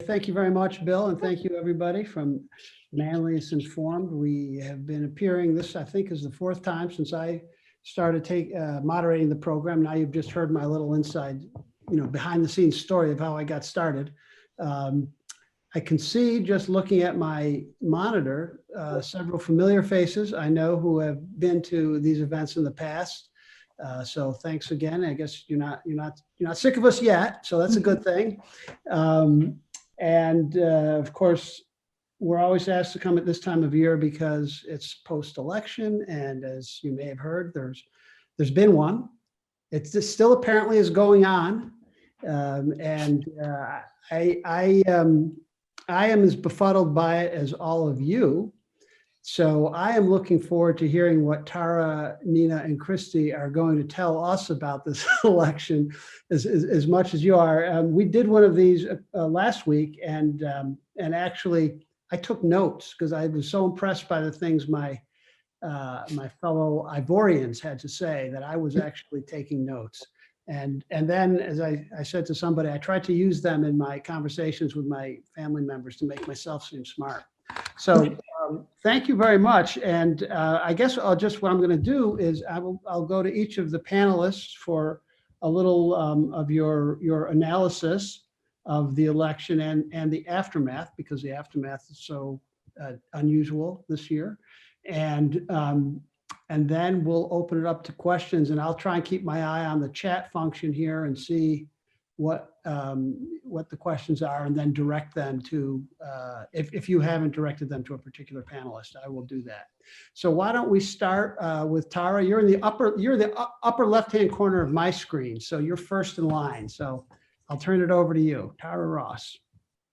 Thank you very much, Bill, and thank you everybody from Manlius Informed. We have been appearing, this I think is the fourth time since I started moderating the program. Now you've just heard my little inside, behind the scenes story of how I got started. I can see, just looking at my monitor, several familiar faces I know who have been to these events in the past. So thanks again. I guess you're not sick of us yet, so that's a good thing. Of course, we're always asked to come at this time of year because it's post-election, and as you may have heard, there's been one. It's just still apparently is going on, I am as befuddled by it as all of you. So I am looking forward to hearing what Tara, Nina, and Kristi are going to tell us about this election as much as you are. We did one of these last week, and actually I took notes because I was so impressed by the things my fellow Ivorians had to say that I was actually taking notes. And then, as I said to somebody, I tried to use them in my conversations with my family members to make myself seem smart. So thank you very much. And I guess what I'm going to do is I'll go to each of the panelists for a little of your analysis of the election and the aftermath, because the aftermath is so unusual this year. And then we'll open it up to questions, and I'll try and keep my eye on the chat function here and see what the questions are, and then direct them to, if you haven't directed them to a particular panelist, I will do that. So why don't we start with Tara? You're in the upper left-hand corner of my screen, so you're first in line. So I'll turn it over to you, Tara Ross.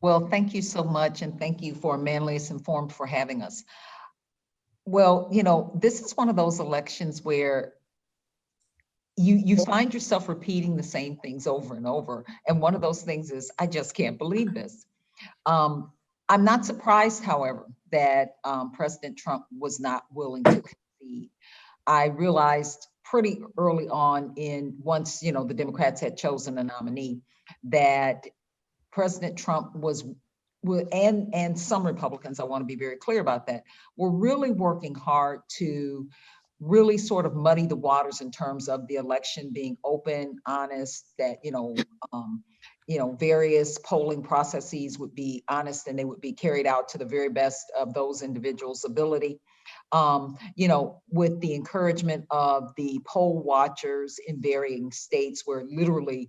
Well, thank you so much, and thank you for Manlius Informed for having us. Well, this is one of those elections where you find yourself repeating the same things over and over. And one of those things is, I just can't believe this. I'm not surprised, however, that President Trump was not willing to concede. I realized pretty early on once, the Democrats had chosen a nominee, that President Trump and some Republicans, I want to be very clear about that, were really working hard to really sort of muddy the waters in terms of the election being open, honest, that, various polling processes would be honest and they would be carried out to the very best of those individuals' ability. With the encouragement of the poll watchers in varying states, where literally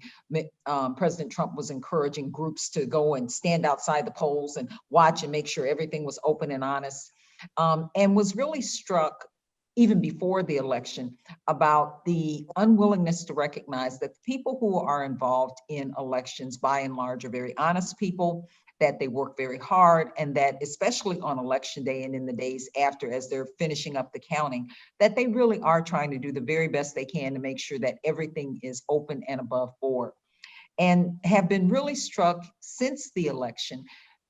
President Trump was encouraging groups to go and stand outside the polls and watch and make sure everything was open and honest, and was really struck even before the election about the unwillingness to recognize that the people who are involved in elections by and large are very honest people, that they work very hard, and that especially on election day and in the days after, as they're finishing up the counting, that they really are trying to do the very best they can to make sure that everything is open and above board, and have been really struck since the election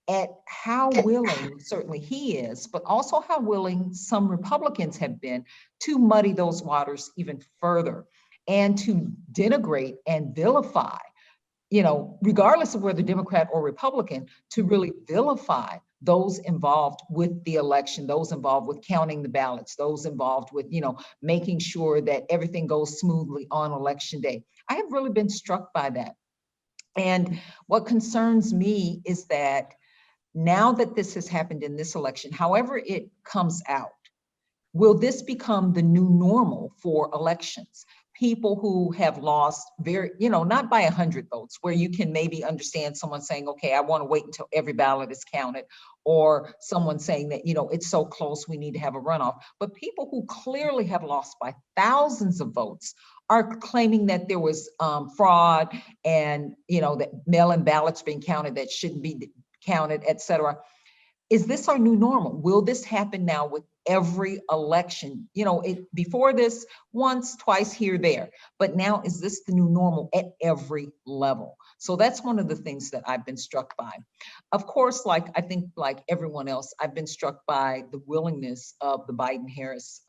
at how willing certainly he is, but also how willing some Republicans have been to muddy those waters even further and to denigrate and vilify, regardless of whether Democrat or Republican, to really vilify those involved with the election, those involved with counting the ballots, those involved with, making sure that everything goes smoothly on election day. I have really been struck by that. And what concerns me is that now that this has happened in this election, however it comes out, will this become the new normal for elections? People who have lost not by 100 votes, where you can maybe understand someone saying, okay, I want to wait until every ballot is counted, or someone saying that, it's so close, we need to have a runoff. But people who clearly have lost by thousands of votes are claiming that there was fraud and, that mail-in ballots being counted that shouldn't be counted, et cetera. Is this our new normal? Will this happen now with every election? Before this, once, twice, here, there. But now, is this the new normal at every level? So that's one of the things that I've been struck by. Of course, I think like everyone else, I've been struck by the willingness of the Biden-Harris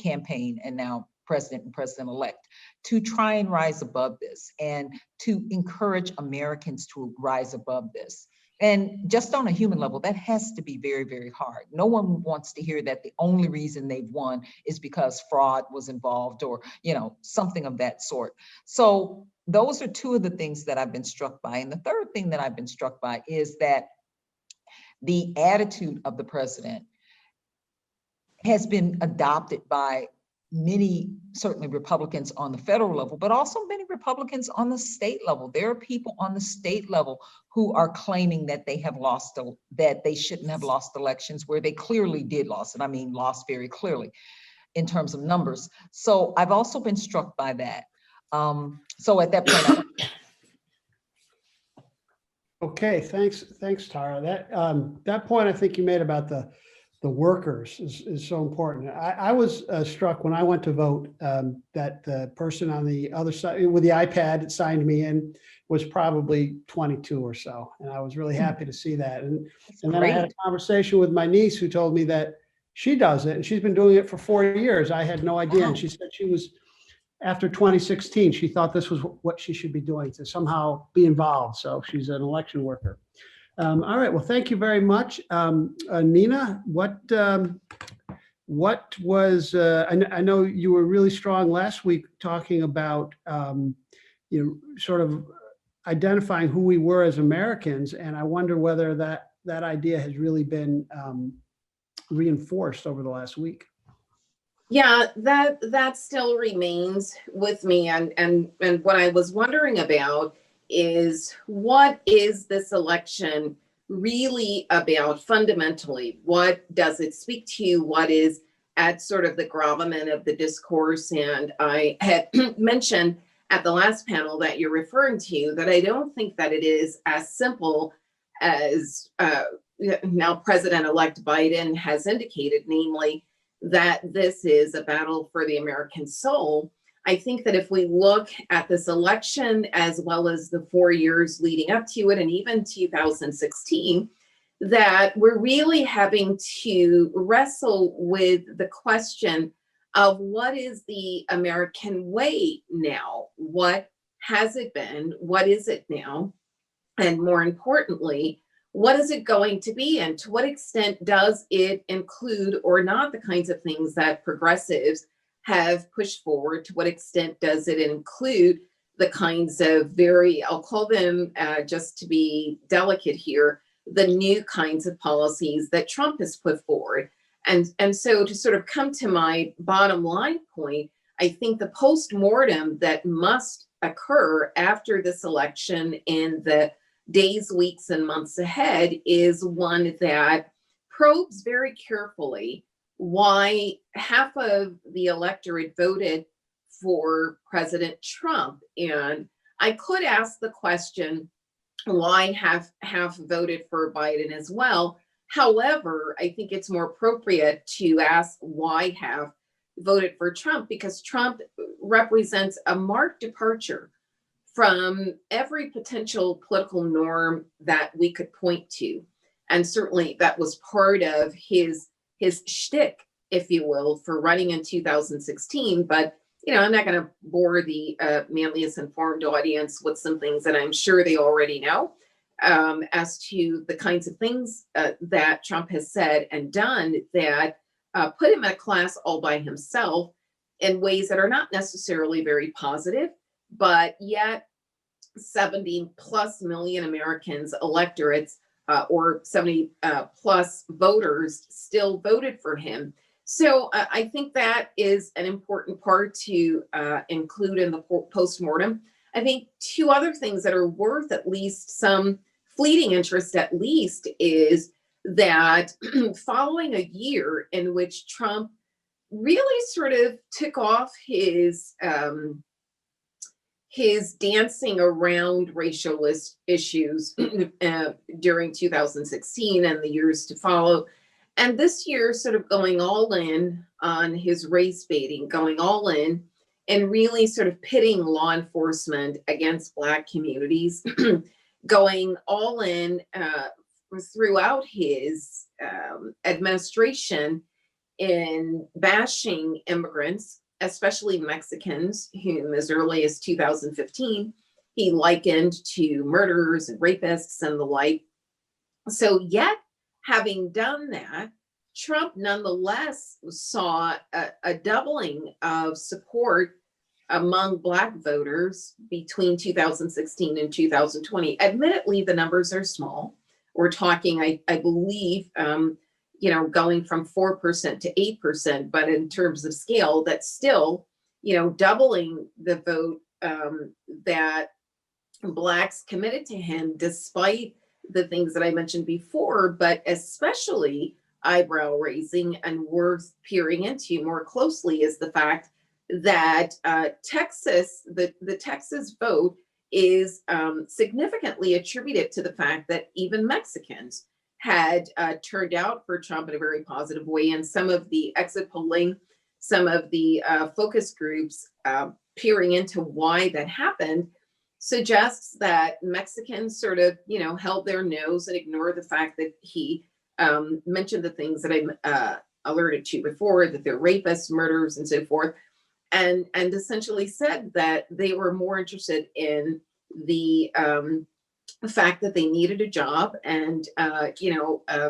campaign, and now President and President-elect, to try and rise above this and to encourage Americans to rise above this. And just on a human level, that has to be very, very hard. No one wants to hear that the only reason they've won is because fraud was involved or, something of that sort. So those are two of the things that I've been struck by. And the third thing that I've been struck by is that the attitude of the president has been adopted by many, certainly Republicans on the federal level, but also many Republicans on the state level. There are people on the state level who are claiming that they have lost, that they shouldn't have lost elections where they clearly did lost it. I mean, lost very clearly in terms of numbers. So I've also been struck by that. So at that point, Okay, thanks, Tara. That point I think you made about the workers is so important. I was struck when I went to vote that the person on the other side with the iPad that signed me in was probably 22 or so, and I was really happy to see that. And then I had a conversation with my niece who told me that she does it, and she's been doing it for 4 years. I had no idea, and she said she was, after 2016, she thought this was what she should be doing, to somehow be involved. So she's an election worker. All right. Well, thank you very much. Nina, what was, I know you were really strong last week talking about, sort of identifying who we were as Americans. And I wonder whether that idea has really been reinforced over the last week. Yeah, that still remains with me. And what I was wondering about is, what is this election really about fundamentally? What does it speak to? What is at sort of the gravamen of the discourse? And I had mentioned at the last panel that you're referring to that I don't think that it is as simple as now President-elect Biden has indicated, namely that this is a battle for the American soul. I think that if we look at this election, as well as the 4 years leading up to it, and even 2016, that we're really having to wrestle with the question of what is the American way now? What has it been? What is it now? And more importantly, what is it going to be? And to what extent does it include or not the kinds of things that progressives have pushed forward? To what extent does it include the kinds of very, I'll call them, just to be delicate here, the new kinds of policies that Trump has put forward? And so to sort of come to my bottom line point, I think the post-mortem that must occur after this election in the days, weeks, and months ahead is one that probes very carefully why half of the electorate voted for President Trump. And I could ask the question, why half voted for Biden as well? However, I think it's more appropriate to ask why half voted for Trump, because Trump represents a marked departure from every potential political norm that we could point to. And certainly that was part of his shtick, if you will, for running in 2016. But, I'm not going to bore the Manlius informed audience with some things that I'm sure they already know as to the kinds of things that Trump has said and done that put him in a class all by himself in ways that are not necessarily very positive, but yet 70 plus million Americans, electorates, or 70 plus voters still voted for him. So I think that is an important part to include in the postmortem. I think two other things that are worth at least some fleeting interest, at least, is that following a year in which Trump really sort of took off his dancing around racialist issues during 2016 and the years to follow, and this year sort of going all in on his race baiting, going all in and really sort of pitting law enforcement against Black communities, going all in throughout his administration in bashing immigrants, especially Mexicans, whom as early as 2015, he likened to murderers and rapists and the like. So yet, having done that, Trump nonetheless saw a doubling of support among Black voters between 2016 and 2020. Admittedly, the numbers are small. We're talking, I believe, going from 4% to 8%, but in terms of scale, that's still, doubling the vote that Blacks committed to him, despite the things that I mentioned before, but especially eyebrow raising and worth peering into more closely is the fact that Texas, the Texas vote is significantly attributed to the fact that even Mexicans had turned out for Trump in a very positive way. And some of the exit polling, some of the focus groups peering into why that happened suggests that Mexicans sort of, held their nose and ignored the fact that he mentioned the things that I alerted to before, that they're rapists, murderers, and so forth, and essentially said that they were more interested in the fact that they needed a job and,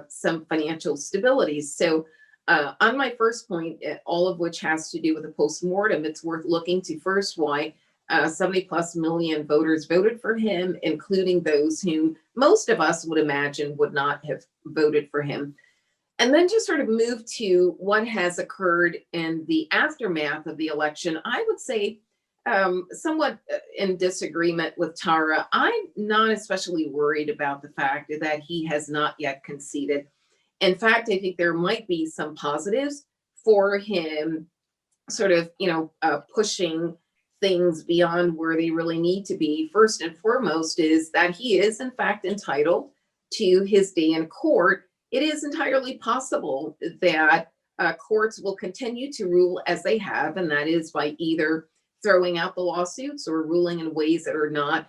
some financial stability. So on my first point, all of which has to do with a postmortem, it's worth looking to first why 70 plus million voters voted for him, including those whom most of us would imagine would not have voted for him. And then to sort of move to what has occurred in the aftermath of the election, I would say somewhat in disagreement with Tara. I'm not especially worried about the fact that he has not yet conceded. In fact, I think there might be some positives for him sort of, pushing things beyond where they really need to be. First and foremost is that he is in fact entitled to his day in court. It is entirely possible that courts will continue to rule as they have, and that is by either throwing out the lawsuits or ruling in ways that are not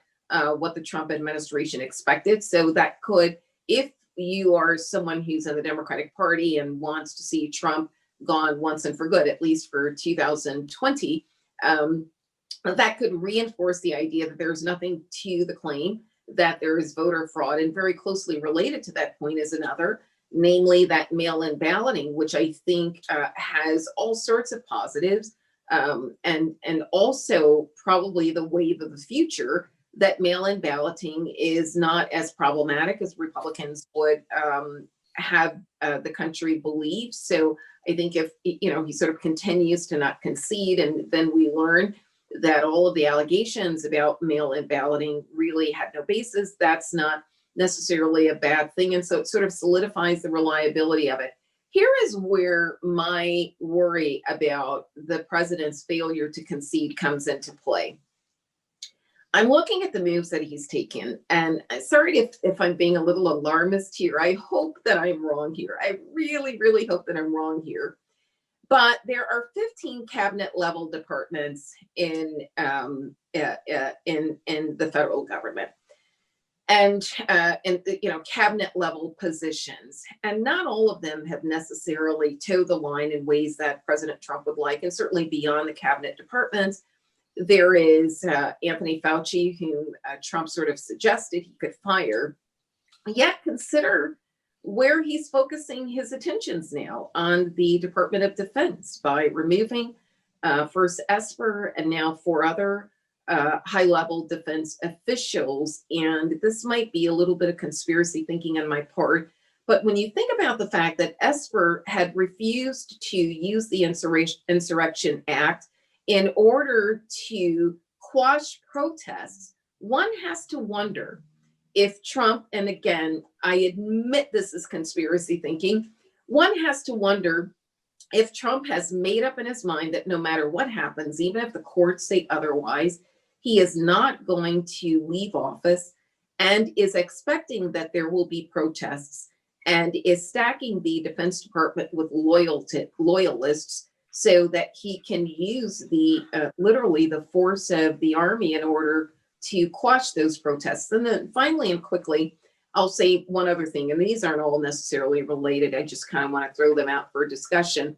what the Trump administration expected. So that could, if you are someone who's in the Democratic Party and wants to see Trump gone once and for good, at least for 2020, that could reinforce the idea that there's nothing to the claim that there is voter fraud. And very closely related to that point is another, namely that mail-in balloting, which I think has all sorts of positives, and also probably the wave of the future, that mail-in balloting is not as problematic as Republicans would have the country believe. So I think if he sort of continues to not concede, and then we learn that all of the allegations about mail-in balloting really had no basis, that's not necessarily a bad thing. And so it sort of solidifies the reliability of it. Here is where my worry about the president's failure to concede comes into play. I'm looking at the moves that he's taken, and sorry if I'm being a little alarmist here. I hope that I'm wrong here. I really, really hope that I'm wrong here. But there are 15 cabinet level departments in the federal government, and cabinet level positions, and not all of them have necessarily toed the line in ways that President Trump would like. And certainly beyond the cabinet departments, there is Anthony Fauci, whom Trump sort of suggested he could fire. Yet consider where he's focusing his attentions now, on the Department of Defense, by removing first Esper and now 4 other high-level defense officials. And this might be a little bit of conspiracy thinking on my part, but when you think about the fact that Esper had refused to use the Insurrection Act in order to quash protests, one has to wonder if Trump, and again, I admit this is conspiracy thinking, one has to wonder if Trump has made up in his mind that no matter what happens, even if the courts say otherwise, he is not going to leave office, and is expecting that there will be protests, and is stacking the Defense Department with loyalists so that he can use the literally the force of the army in order to quash those protests. And then finally and quickly, I'll say one other thing, and these aren't all necessarily related, I just kind of want to throw them out for discussion,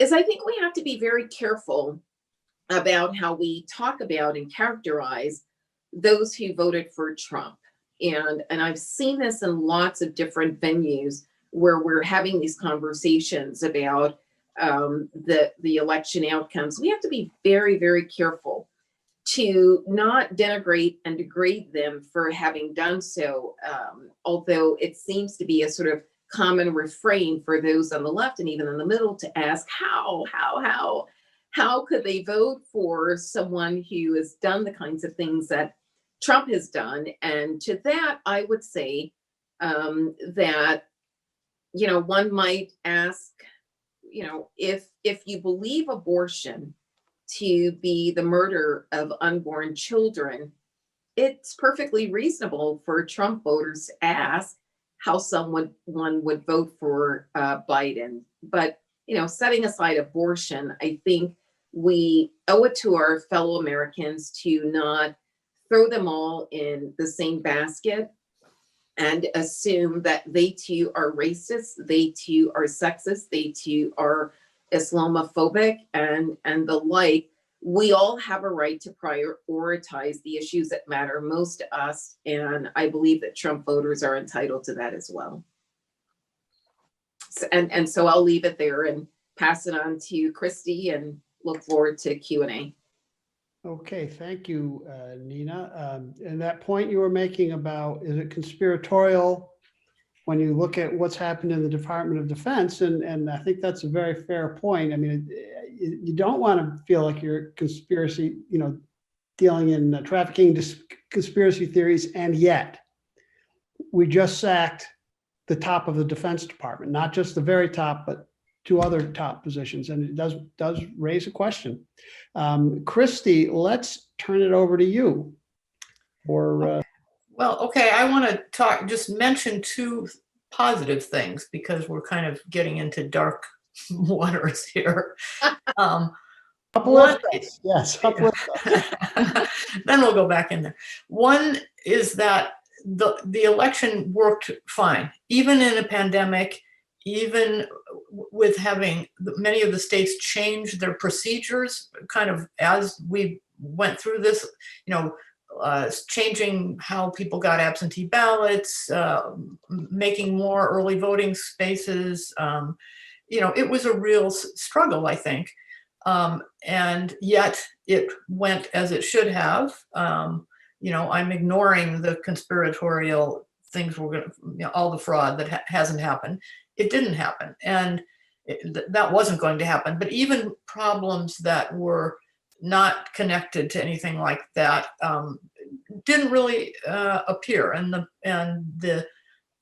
is I think we have to be very careful about how we talk about and characterize those who voted for Trump. And I've seen this in lots of different venues where we're having these conversations about the election outcomes. We have to be very, very careful to not denigrate and degrade them for having done so. Although it seems to be a sort of common refrain for those on the left and even in the middle to ask how could they vote for someone who has done the kinds of things that Trump has done? And to that, I would say that, one might ask, if you believe abortion to be the murder of unborn children, it's perfectly reasonable for Trump voters to ask how one would vote for Biden. But, setting aside abortion, I think we owe it to our fellow Americans to not throw them all in the same basket and assume that they too are racist, they too are sexist, they too are Islamophobic and the like. We all have a right to prioritize the issues that matter most to us, and I believe that Trump voters are entitled to that as well. So I'll leave it there and pass it on to Kristi and look forward to Q&A. Okay, thank you, Nina. And that point you were making about, is it conspiratorial when you look at what's happened in the Department of Defense? And I think that's a very fair point. I mean, you don't want to feel like you're conspiracy, dealing in trafficking conspiracy theories. And yet we just sacked the top of the Defense Department, not just the very top, but two other top positions. And it does raise a question. Kristi, let's turn it over to you. Well, okay, I want to just mention two positive things because we're kind of getting into dark waters here. Uplift us. Yes, uplift us. Then we'll go back in there. One is that the election worked fine, even in a pandemic, even with having many of the states change their procedures kind of as we went through this, changing how people got absentee ballots, making more early voting spaces. It was a real struggle, I think. And yet it went as it should have. I'm ignoring the conspiratorial things all the fraud that hasn't happened. It didn't happen. And that wasn't going to happen. But even problems that were not connected to anything like that didn't really appear.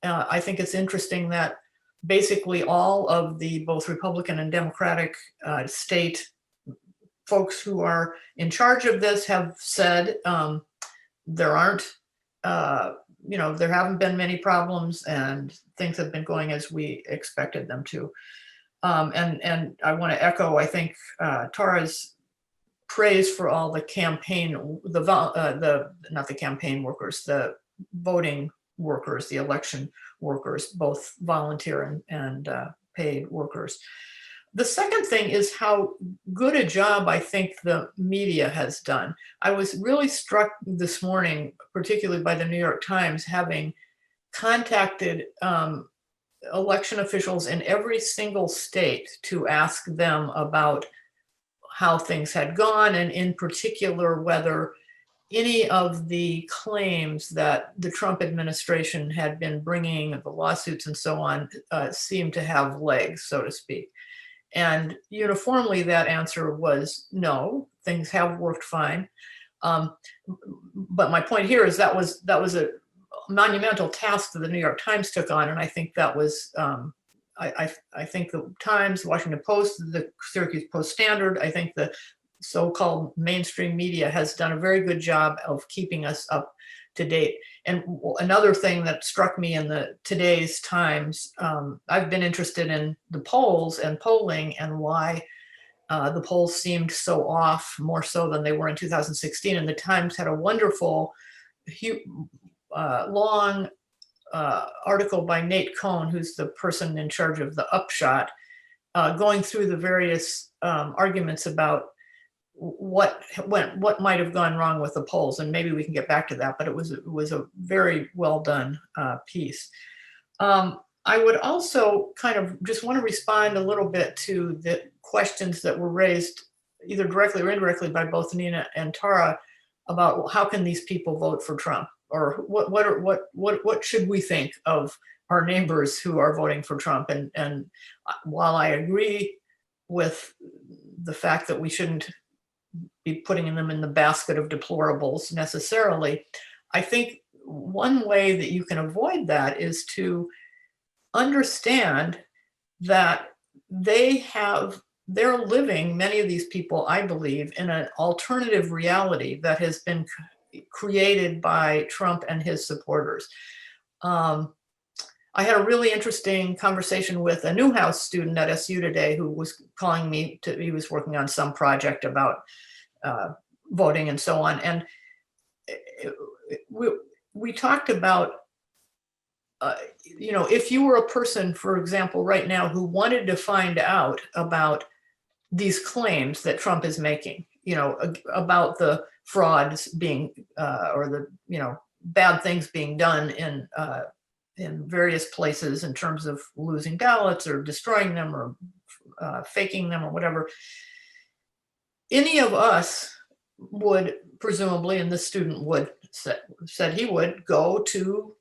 I think it's interesting that basically all of the both Republican and Democratic state folks who are in charge of this have said there haven't been many problems and things have been going as we expected them to. And I want to echo, I think, Tara's praise for all the campaign, not the campaign workers, the voting workers, the election workers, both volunteer and paid workers. The second thing is how good a job I think the media has done. I was really struck this morning, particularly by the New York Times, having contacted election officials in every single state to ask them about how things had gone, and in particular, whether any of the claims that the Trump administration had been bringing, the lawsuits and so on, seemed to have legs, so to speak. And uniformly, that answer was no, things have worked fine. But my point here is that was a monumental task that the New York Times took on, and I think that was I think the Times, the Washington Post, the Syracuse Post-Standard, I think the so-called mainstream media has done a very good job of keeping us up to date. And another thing that struck me in today's Times, I've been interested in the polls and polling and why the polls seemed so off, more so than they were in 2016. And the Times had a wonderful, long article by Nate Cohn, who's the person in charge of the Upshot, going through the various arguments about what might have gone wrong with the polls, and maybe we can get back to that, but it was a very well done piece. I would also kind of just want to respond a little bit to the questions that were raised either directly or indirectly by both Nina and Tara about how can these people vote for Trump, or what should we think of our neighbors who are voting for Trump. And while I agree with the fact that we shouldn't be putting them in the basket of deplorables necessarily, I think one way that you can avoid that is to understand that they're living, many of these people, I believe, in an alternative reality that has been created by Trump and his supporters. I had a really interesting conversation with a Newhouse student at SU today who was calling me he was working on some project about voting and so on. And we talked about, if you were a person, for example, right now who wanted to find out about these claims that Trump is making, about the frauds being, or the, bad things being done in various places in terms of losing ballots or destroying them or faking them or whatever. Any of us would presumably, and this student said he would go to,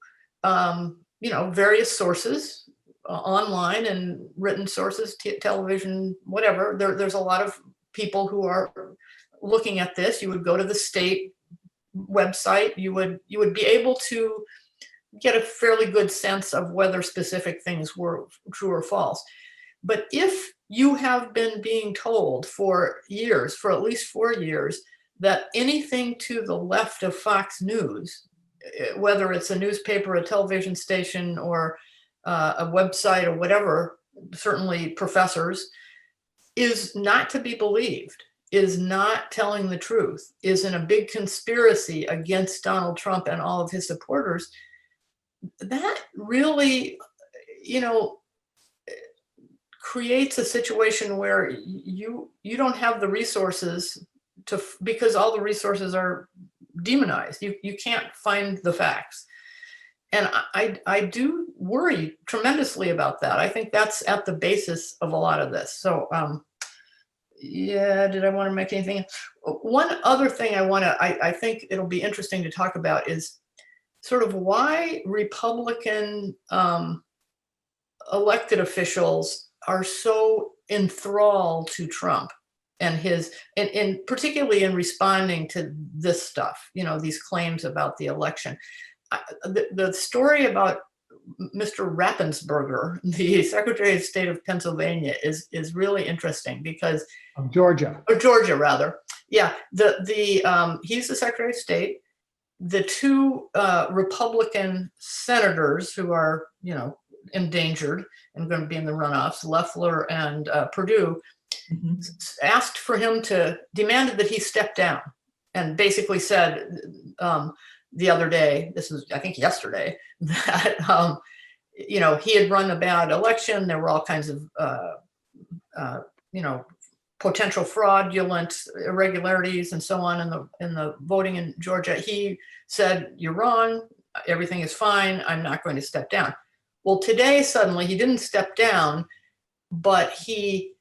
various sources online and written sources, television, whatever. There's a lot of people who are looking at this. You would go to the state website. You would be able to get a fairly good sense of whether specific things were true or false. But if you have been being told for years, for at least 4 years, that anything to the left of Fox News, whether it's a newspaper, a television station, or a website or whatever, certainly professors, is not to be believed, is not telling the truth, is in a big conspiracy against Donald Trump and all of his supporters, that really, creates a situation where you don't have the resources because all the resources are demonized. You can't find the facts. And I do worry tremendously about that. I think that's at the basis of a lot of this. So did I want to make anything? One other thing I think it'll be interesting to talk about is sort of why Republican elected officials are so enthralled to Trump and and particularly in responding to this stuff, these claims about the election. The story about Mr. Raffensperger, the Secretary of State of Pennsylvania, is really interesting because Georgia, rather. Yeah, he's the Secretary of State. The two Republican senators who are, endangered and going to be in the runoffs, Loeffler and Perdue, asked for him demanded that he step down, and basically said the other day, this was, I think, yesterday, that, he had run a bad election. There were all kinds of, potential fraudulent irregularities and so on in the voting in Georgia. He said, "You're wrong. Everything is fine. I'm not going to step down." Well, today, suddenly, he didn't step down, but he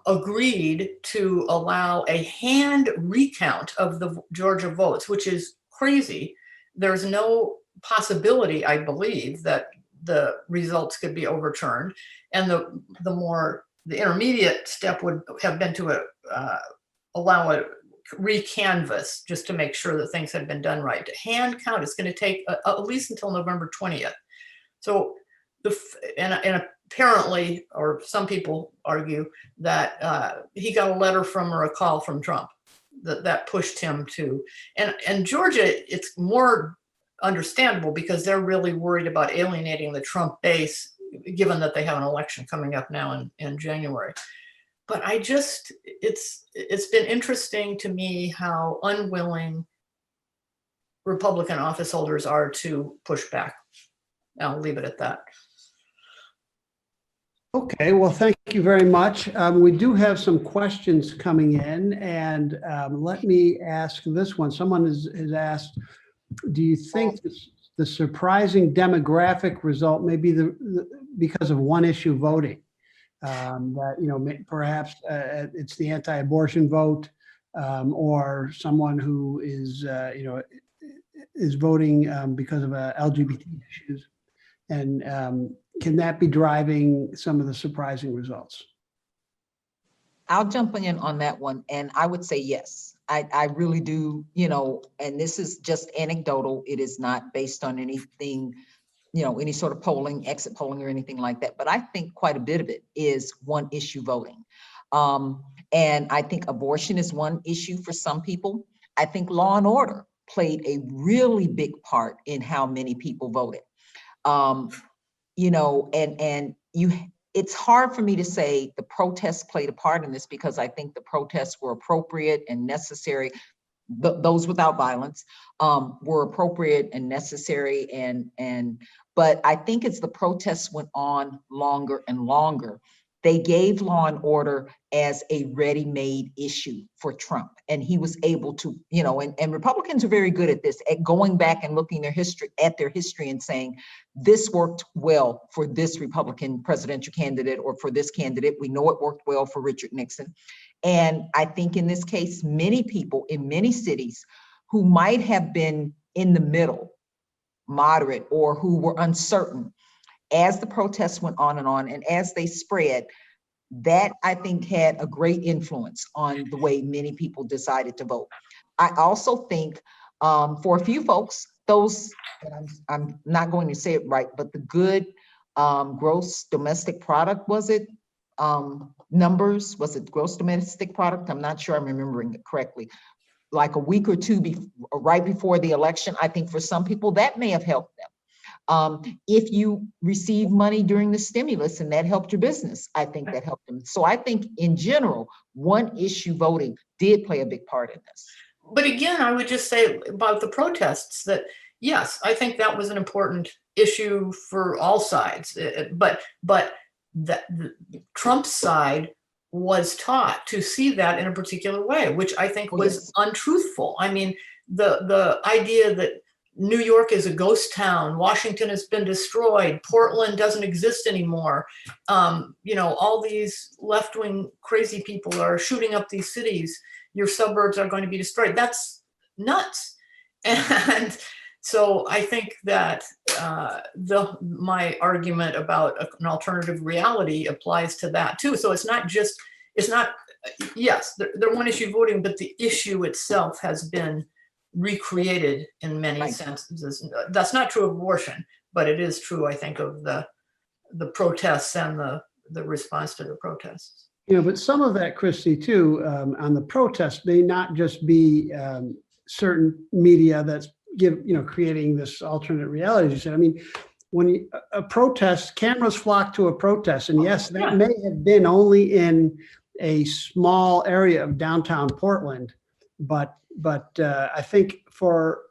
agreed to allow a hand recount of the Georgia votes, which is crazy. There's no possibility, I believe, that the results could be overturned. And the intermediate step would have been to allow a recanvass just to make sure that things had been done right. To hand count, it's going to take at least until November 20th. So, and apparently, or some people argue that he got a letter from or a call from Trump that pushed him to, and Georgia, it's more understandable because they're really worried about alienating the Trump base, given that they have an election coming up now in January. But it's been interesting to me how unwilling Republican office holders are to push back. I'll leave it at that. Okay, well, thank you very much. We do have some questions coming in, and let me ask this one. Someone has asked, do you think the surprising demographic result may be because of one issue voting? That, you know, perhaps it's the anti-abortion vote, or someone who is, you know, is voting because of LGBT issues. And can that be driving some of the surprising results? I'll jump in on that one, and I would say yes. I really do, you know, and this is just anecdotal. It is not based on anything, you know, any sort of polling, exit polling or anything like that. But I think quite a bit of it is one issue voting. And I think abortion is one issue for some people. I think law and order played a really big part in how many people voted. You know, and it's hard for me to say the protests played a part in this, because I think the protests were appropriate and necessary. Those without violence were appropriate and necessary, but I think as the protests went on longer and longer, they gave law and order as a ready-made issue for Trump. And he was able to, you know, and Republicans are very good at this, at going back and looking at their history and saying, this worked well for this Republican presidential candidate or for this candidate. We know it worked well for Richard Nixon. And I think in this case, many people in many cities who might have been in the middle, moderate, or who were uncertain, as the protests went on and as they spread, that I think had a great influence on the way many people decided to vote. I also think for a few folks, those, and I'm not going to say it right, but the good gross domestic product, was it numbers? Was it gross domestic product? I'm not sure I'm remembering it correctly. Like a week or two right before the election, I think for some people that may have helped them. If you received money during the stimulus and that helped your business, I think that helped them. So I think in general, one issue voting did play a big part in this. But again, I would just say about the protests that, yes, I think that was an important issue for all sides. But the Trump's side was taught to see that in a particular way, which I think was untruthful. I mean, the idea that New York is a ghost town, Washington has been destroyed, Portland doesn't exist anymore. You know, all these left-wing crazy people are shooting up these cities. Your suburbs are going to be destroyed. That's nuts. And so I think that my argument about an alternative reality applies to that too. So it's not, yes, they're one issue voting, but the issue itself has been recreated in many senses. That's not true of abortion, but it is true, I think, of the protests and the response to the protests. You know, but some of that, Kristi, too, on the protests may not just be certain media that's creating this alternate reality. As you said, I mean, when a protest, cameras flock to a protest, and yes, that may have been only in a small area of downtown Portland, but I think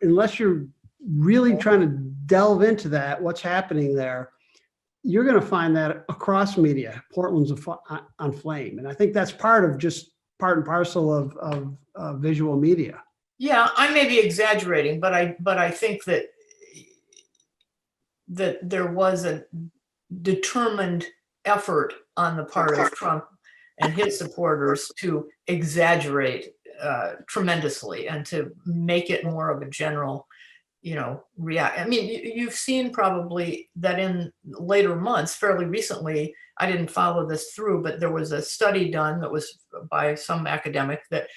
unless you're really trying to delve into that, what's happening there, you're going to find that across media, Portland's on flame. And I think that's part and parcel of visual media. Yeah, I may be exaggerating, but I think that there was a determined effort on the part of Trump and his supporters to exaggerate tremendously and to make it more of a general, react. I mean, you've seen probably that in later months, fairly recently, I didn't follow this through, but there was a study done that was by some academic that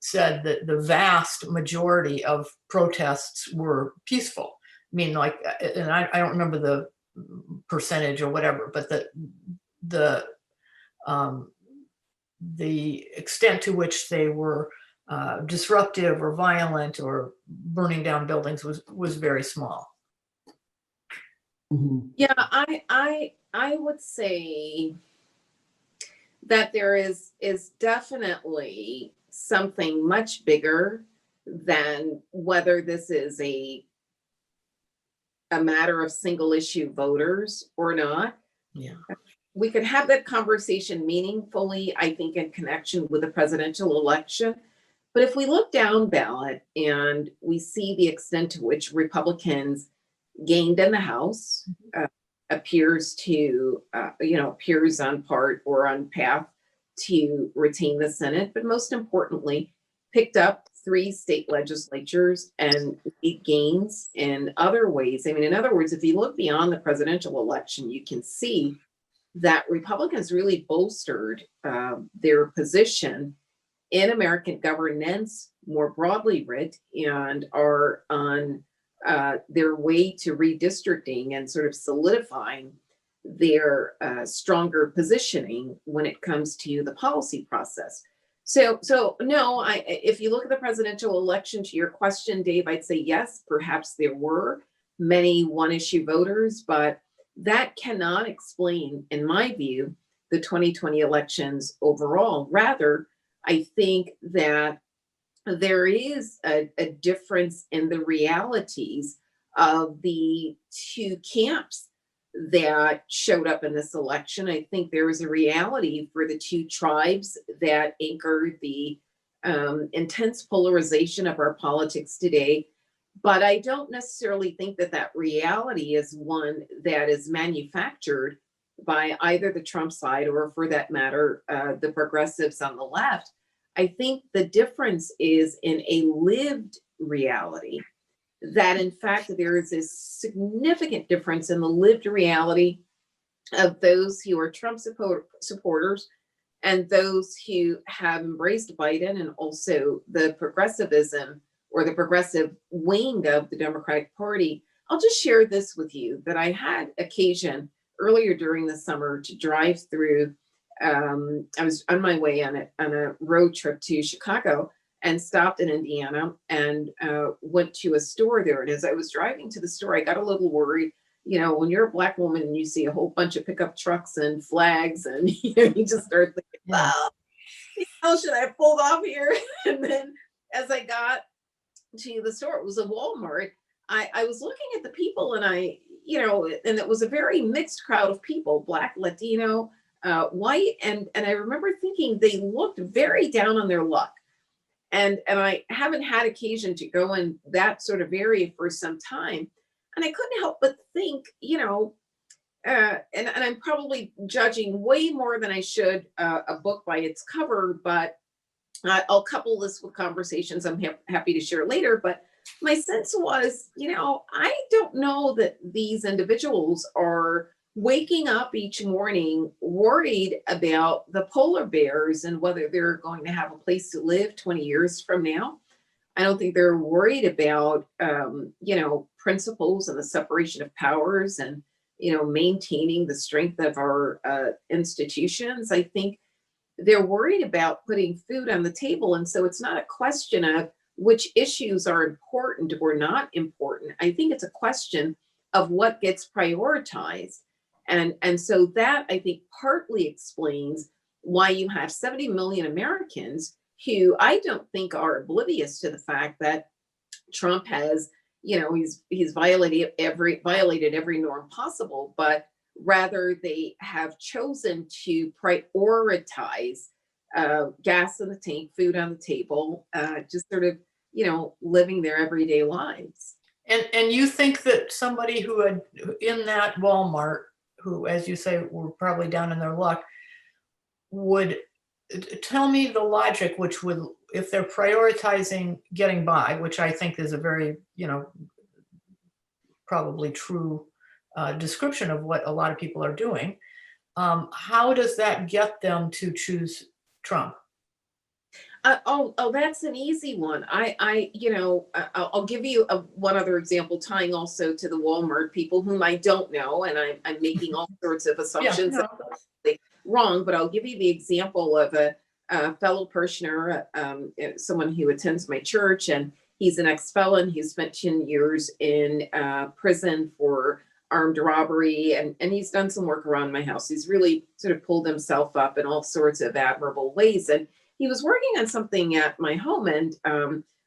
said that the vast majority of protests were peaceful. I mean, and I don't remember the percentage or whatever, but the extent to which they were disruptive or violent or burning down buildings was very small. Mm-hmm. Yeah, I would say that there is definitely something much bigger than whether this is a matter of single issue voters or not. Yeah. we could have that conversation meaningfully, I think, in connection with the presidential election. But if we look down ballot and we see the extent to which Republicans gained in the House, appears on part or on path to retain the Senate, but most importantly, picked up 3 state legislatures and made gains in other ways. I mean, in other words, if you look beyond the presidential election, you can see that Republicans really bolstered their position in American governance, more broadly writ, and are on their way to redistricting and sort of solidifying their stronger positioning when it comes to the policy process. So no, if you look at the presidential election, to your question, Dave, I'd say yes, perhaps there were many one-issue voters, but that cannot explain, in my view, the 2020 elections overall. Rather, I think that there is a difference in the realities of the 2 camps that showed up in this election. I think there is a reality for the 2 tribes that anchor the intense polarization of our politics today. But I don't necessarily think that that reality is one that is manufactured by either the Trump side or, for that matter, the progressives on the left. I think the difference is in a lived reality, that in fact there is a significant difference in the lived reality of those who are Trump supporters and those who have embraced Biden, and also the progressivism or the progressive wing of the Democratic Party. I'll just share this with you, that I had occasion earlier during the summer to drive through. I was on my way on a road trip to Chicago and stopped in Indiana and went to a store there. And as I was driving to the store, I got a little worried. You know, when you're a Black woman and you see a whole bunch of pickup trucks and flags, and you just start thinking, well, should I have pulled off here? And then as I got to the store, it was a Walmart. I was looking at the people, and and it was a very mixed crowd of people, Black, Latino, white, and I remember thinking they looked very down on their luck. And I haven't had occasion to go in that sort of area for some time. And I couldn't help but think, and I'm probably judging way more than I should a book by its cover, but I'll couple this with conversations I'm happy to share later. But my sense was, I don't know that these individuals are waking up each morning worried about the polar bears and whether they're going to have a place to live 20 years from now. I don't think they're worried about, principles and the separation of powers and, maintaining the strength of our institutions. I think they're worried about putting food on the table. And so it's not a question of which issues are important or not important. I think it's a question of what gets prioritized. And so that, I think, partly explains why you have 70 million Americans who I don't think are oblivious to the fact that Trump has, he's violated every norm possible, but rather they have chosen to prioritize gas in the tank, food on the table, just sort of, living their everyday lives. And you think that somebody who had in that Walmart, who, as you say, were probably down in their luck, would tell me the logic, which would, if they're prioritizing getting by, which I think is a very, probably true description of what a lot of people are doing. How does that get them to choose Trump? That's an easy one. I'll give you one other example, tying also to the Walmart people whom I don't know, and I'm making all sorts of assumptions. Wrong, but I'll give you the example of a fellow parishioner, someone who attends my church, and he's an ex-felon. He spent 10 years in prison for armed robbery, and he's done some work around my house. He's really sort of pulled himself up in all sorts of admirable ways. And he was working on something at my home, and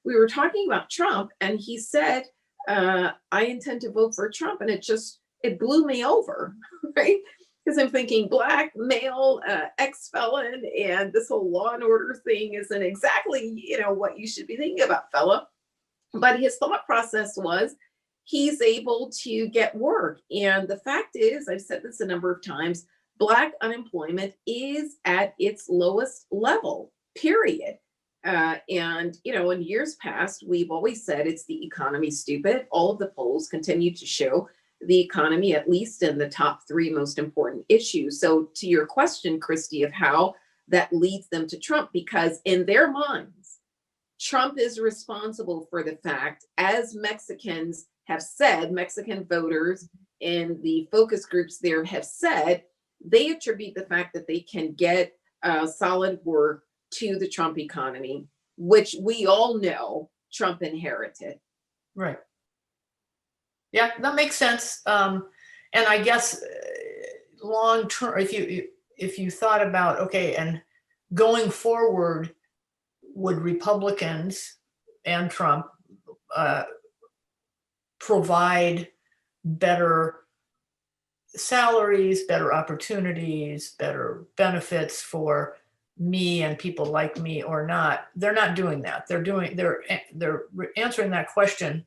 we were talking about Trump, and he said, I intend to vote for Trump. And it blew me over, right? because I'm thinking black male ex-felon, and this whole law and order thing isn't exactly, what you should be thinking about, fella. But his thought process was he's able to get work. And the fact is, I've said this a number of times, Black unemployment is at its lowest level, period. And, in years past, we've always said it's the economy, stupid. All of the polls continue to show the economy, at least in the top 3 most important issues. So to your question, Kristi, of how that leads them to Trump, because in their minds, Trump is responsible for the fact, as Mexicans have said, Mexican voters in the focus groups there have said, they attribute the fact that they can get solid work to the Trump economy, which we all know Trump inherited. Right. Yeah, that makes sense. And I guess long term, if you thought about, okay, and going forward, would Republicans and Trump provide better salaries, better opportunities, better benefits for me and people like me or not? They're not doing that. They're answering that question,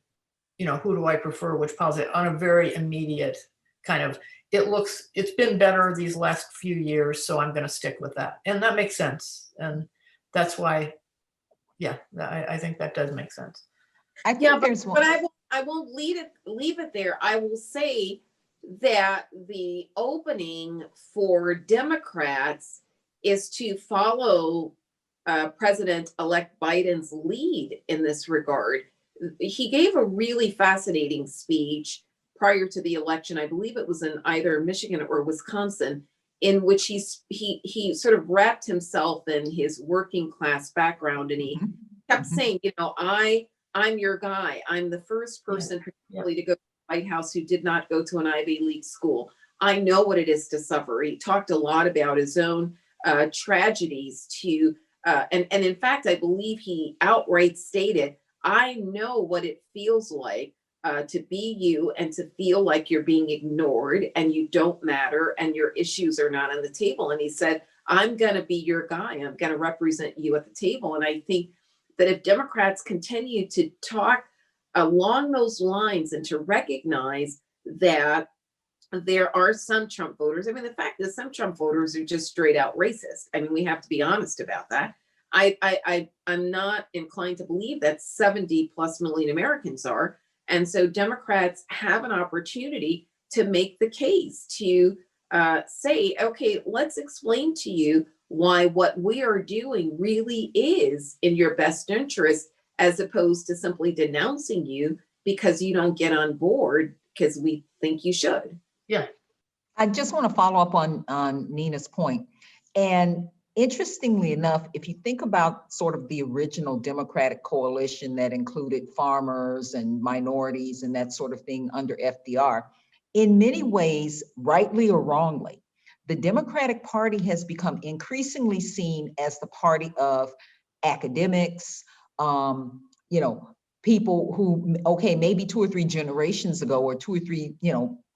who do I prefer, which policy, on a very immediate kind of, it's been better these last few years, so I'm going to stick with that. And that makes sense. And that's why, yeah, I think that does make sense. I think there's one. But I won't leave it there. I will say that the opening for Democrats is to follow President-elect Biden's lead in this regard. He gave a really fascinating speech prior to the election. I believe it was in either Michigan or Wisconsin, in which he sort of wrapped himself in his working class background, and he kept saying, I'm your guy. I'm the first person particularly to go to the White House who did not go to an Ivy League school. I know what it is to suffer. He talked a lot about his own tragedies and in fact, I believe he outright stated, I know what it feels like to be you and to feel like you're being ignored and you don't matter and your issues are not on the table. And he said, I'm going to be your guy. I'm going to represent you at the table. And I think that if Democrats continue to talk along those lines and to recognize that there are some Trump voters. I mean, the fact is some Trump voters are just straight out racist. I mean, we have to be honest about that. I'm not inclined to believe that 70+ million Americans are. And so Democrats have an opportunity to make the case to say, okay, let's explain to you why what we are doing really is in your best interest, as opposed to simply denouncing you because you don't get on board because we think you should. Yeah. I just want to follow up on Nina's point. And interestingly enough, if you think about sort of the original Democratic coalition that included farmers and minorities and that sort of thing under FDR, in many ways, rightly or wrongly, the Democratic Party has become increasingly seen as the party of academics, people who, okay, maybe 2 or 3 generations ago or 2 or 3,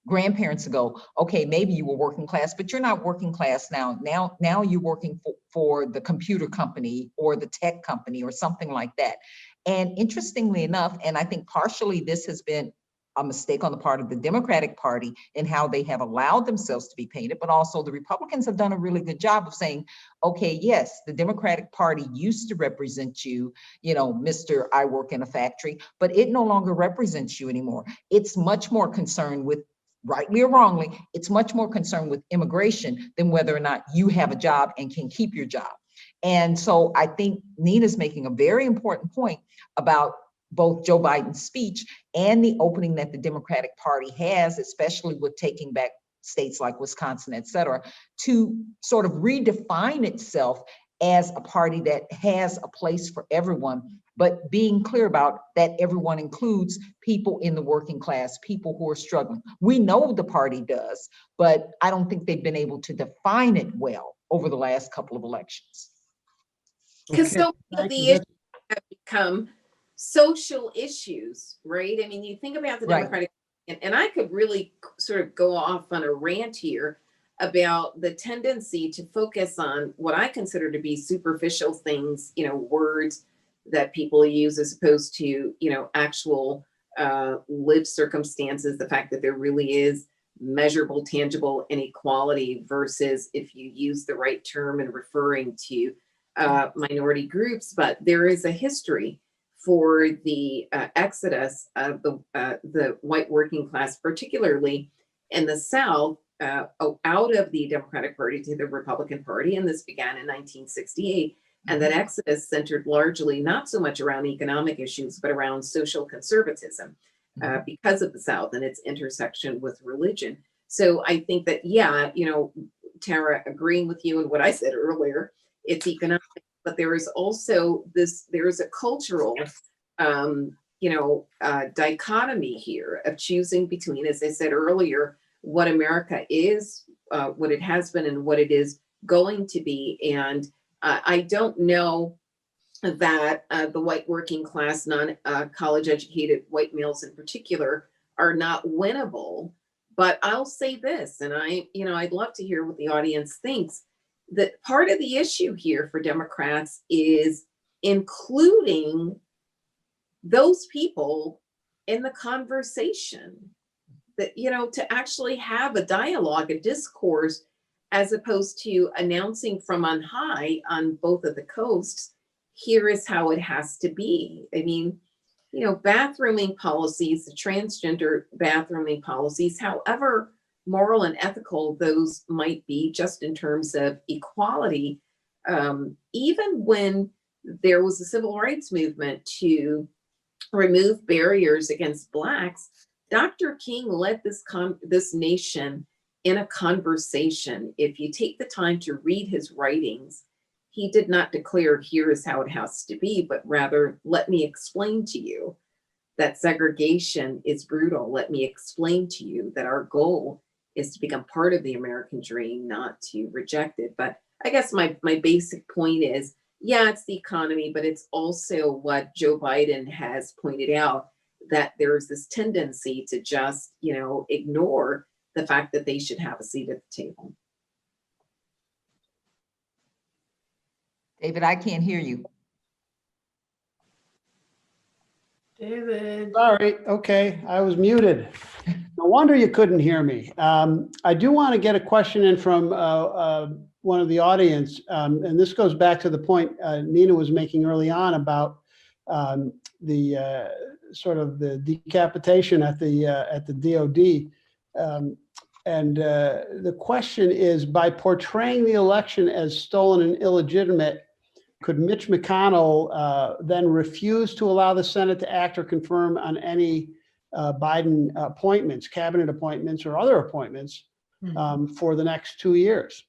grandparents ago, okay, maybe you were working class, but you're not working class now. Now you're working for the computer company or the tech company or something like that. And interestingly enough, and I think partially this has been a mistake on the part of the Democratic Party in how they have allowed themselves to be painted, but also the Republicans have done a really good job of saying, okay, yes, the Democratic Party used to represent you, Mr. I work in a factory, but it no longer represents you anymore. It's much more concerned with, rightly or wrongly, it's much more concerned with immigration than whether or not you have a job and can keep your job. And so I think Nina's making a very important point about both Joe Biden's speech and the opening that the Democratic Party has, especially with taking back states like Wisconsin, et cetera, to sort of redefine itself as a party that has a place for everyone, but being clear about that everyone includes people in the working class, people who are struggling. We know the party does, but I don't think they've been able to define it well over the last couple of elections. Because so many of the issues have become social issues, right? I mean, you think about the Democratic, and I could really sort of go off on a rant here about the tendency to focus on what I consider to be superficial things, words that people use as opposed to, actual lived circumstances, the fact that there really is measurable, tangible inequality versus if you use the right term in referring to minority groups. But there is a history for the exodus of the white working class, particularly in the South, out of the Democratic Party to the Republican Party. And this began in 1968. And that exodus centered largely not so much around economic issues, but around social conservatism because of the South and its intersection with religion. So I think that, Tara, agreeing with you and what I said earlier, it's economic, but there is also there is a cultural, dichotomy here of choosing between, as I said earlier, what America is, what it has been, and what it is going to be. And I don't know that the white working class, non-college educated white males in particular are not winnable. But I'll say this, and I'd love to hear what the audience thinks, that part of the issue here for Democrats is including those people in the conversation, that, to actually have a dialogue, a discourse, as opposed to announcing from on high on both of the coasts, here is how it has to be. I mean, bathrooming policies, the transgender bathrooming policies, however moral and ethical those might be, just in terms of equality, even when there was a civil rights movement to remove barriers against Blacks, Dr. King led this nation in a conversation. If you take the time to read his writings, he did not declare, here is how it has to be, but rather, let me explain to you that segregation is brutal. Let me explain to you that our goal is to become part of the American dream, not to reject it. But I guess my basic point is, it's the economy, but it's also what Joe Biden has pointed out, that there's this tendency to just, ignore the fact that they should have a seat at the table. David, I can't hear you. David. Sorry. Okay. I was muted. No wonder you couldn't hear me. I do want to get a question in from one of the audience. And this goes back to the point Nina was making early on about the sort of the decapitation at the DOD. And the question is, by portraying the election as stolen and illegitimate, could Mitch McConnell then refuse to allow the Senate to act or confirm on any Biden appointments, cabinet appointments, or other appointments for the next 2 years?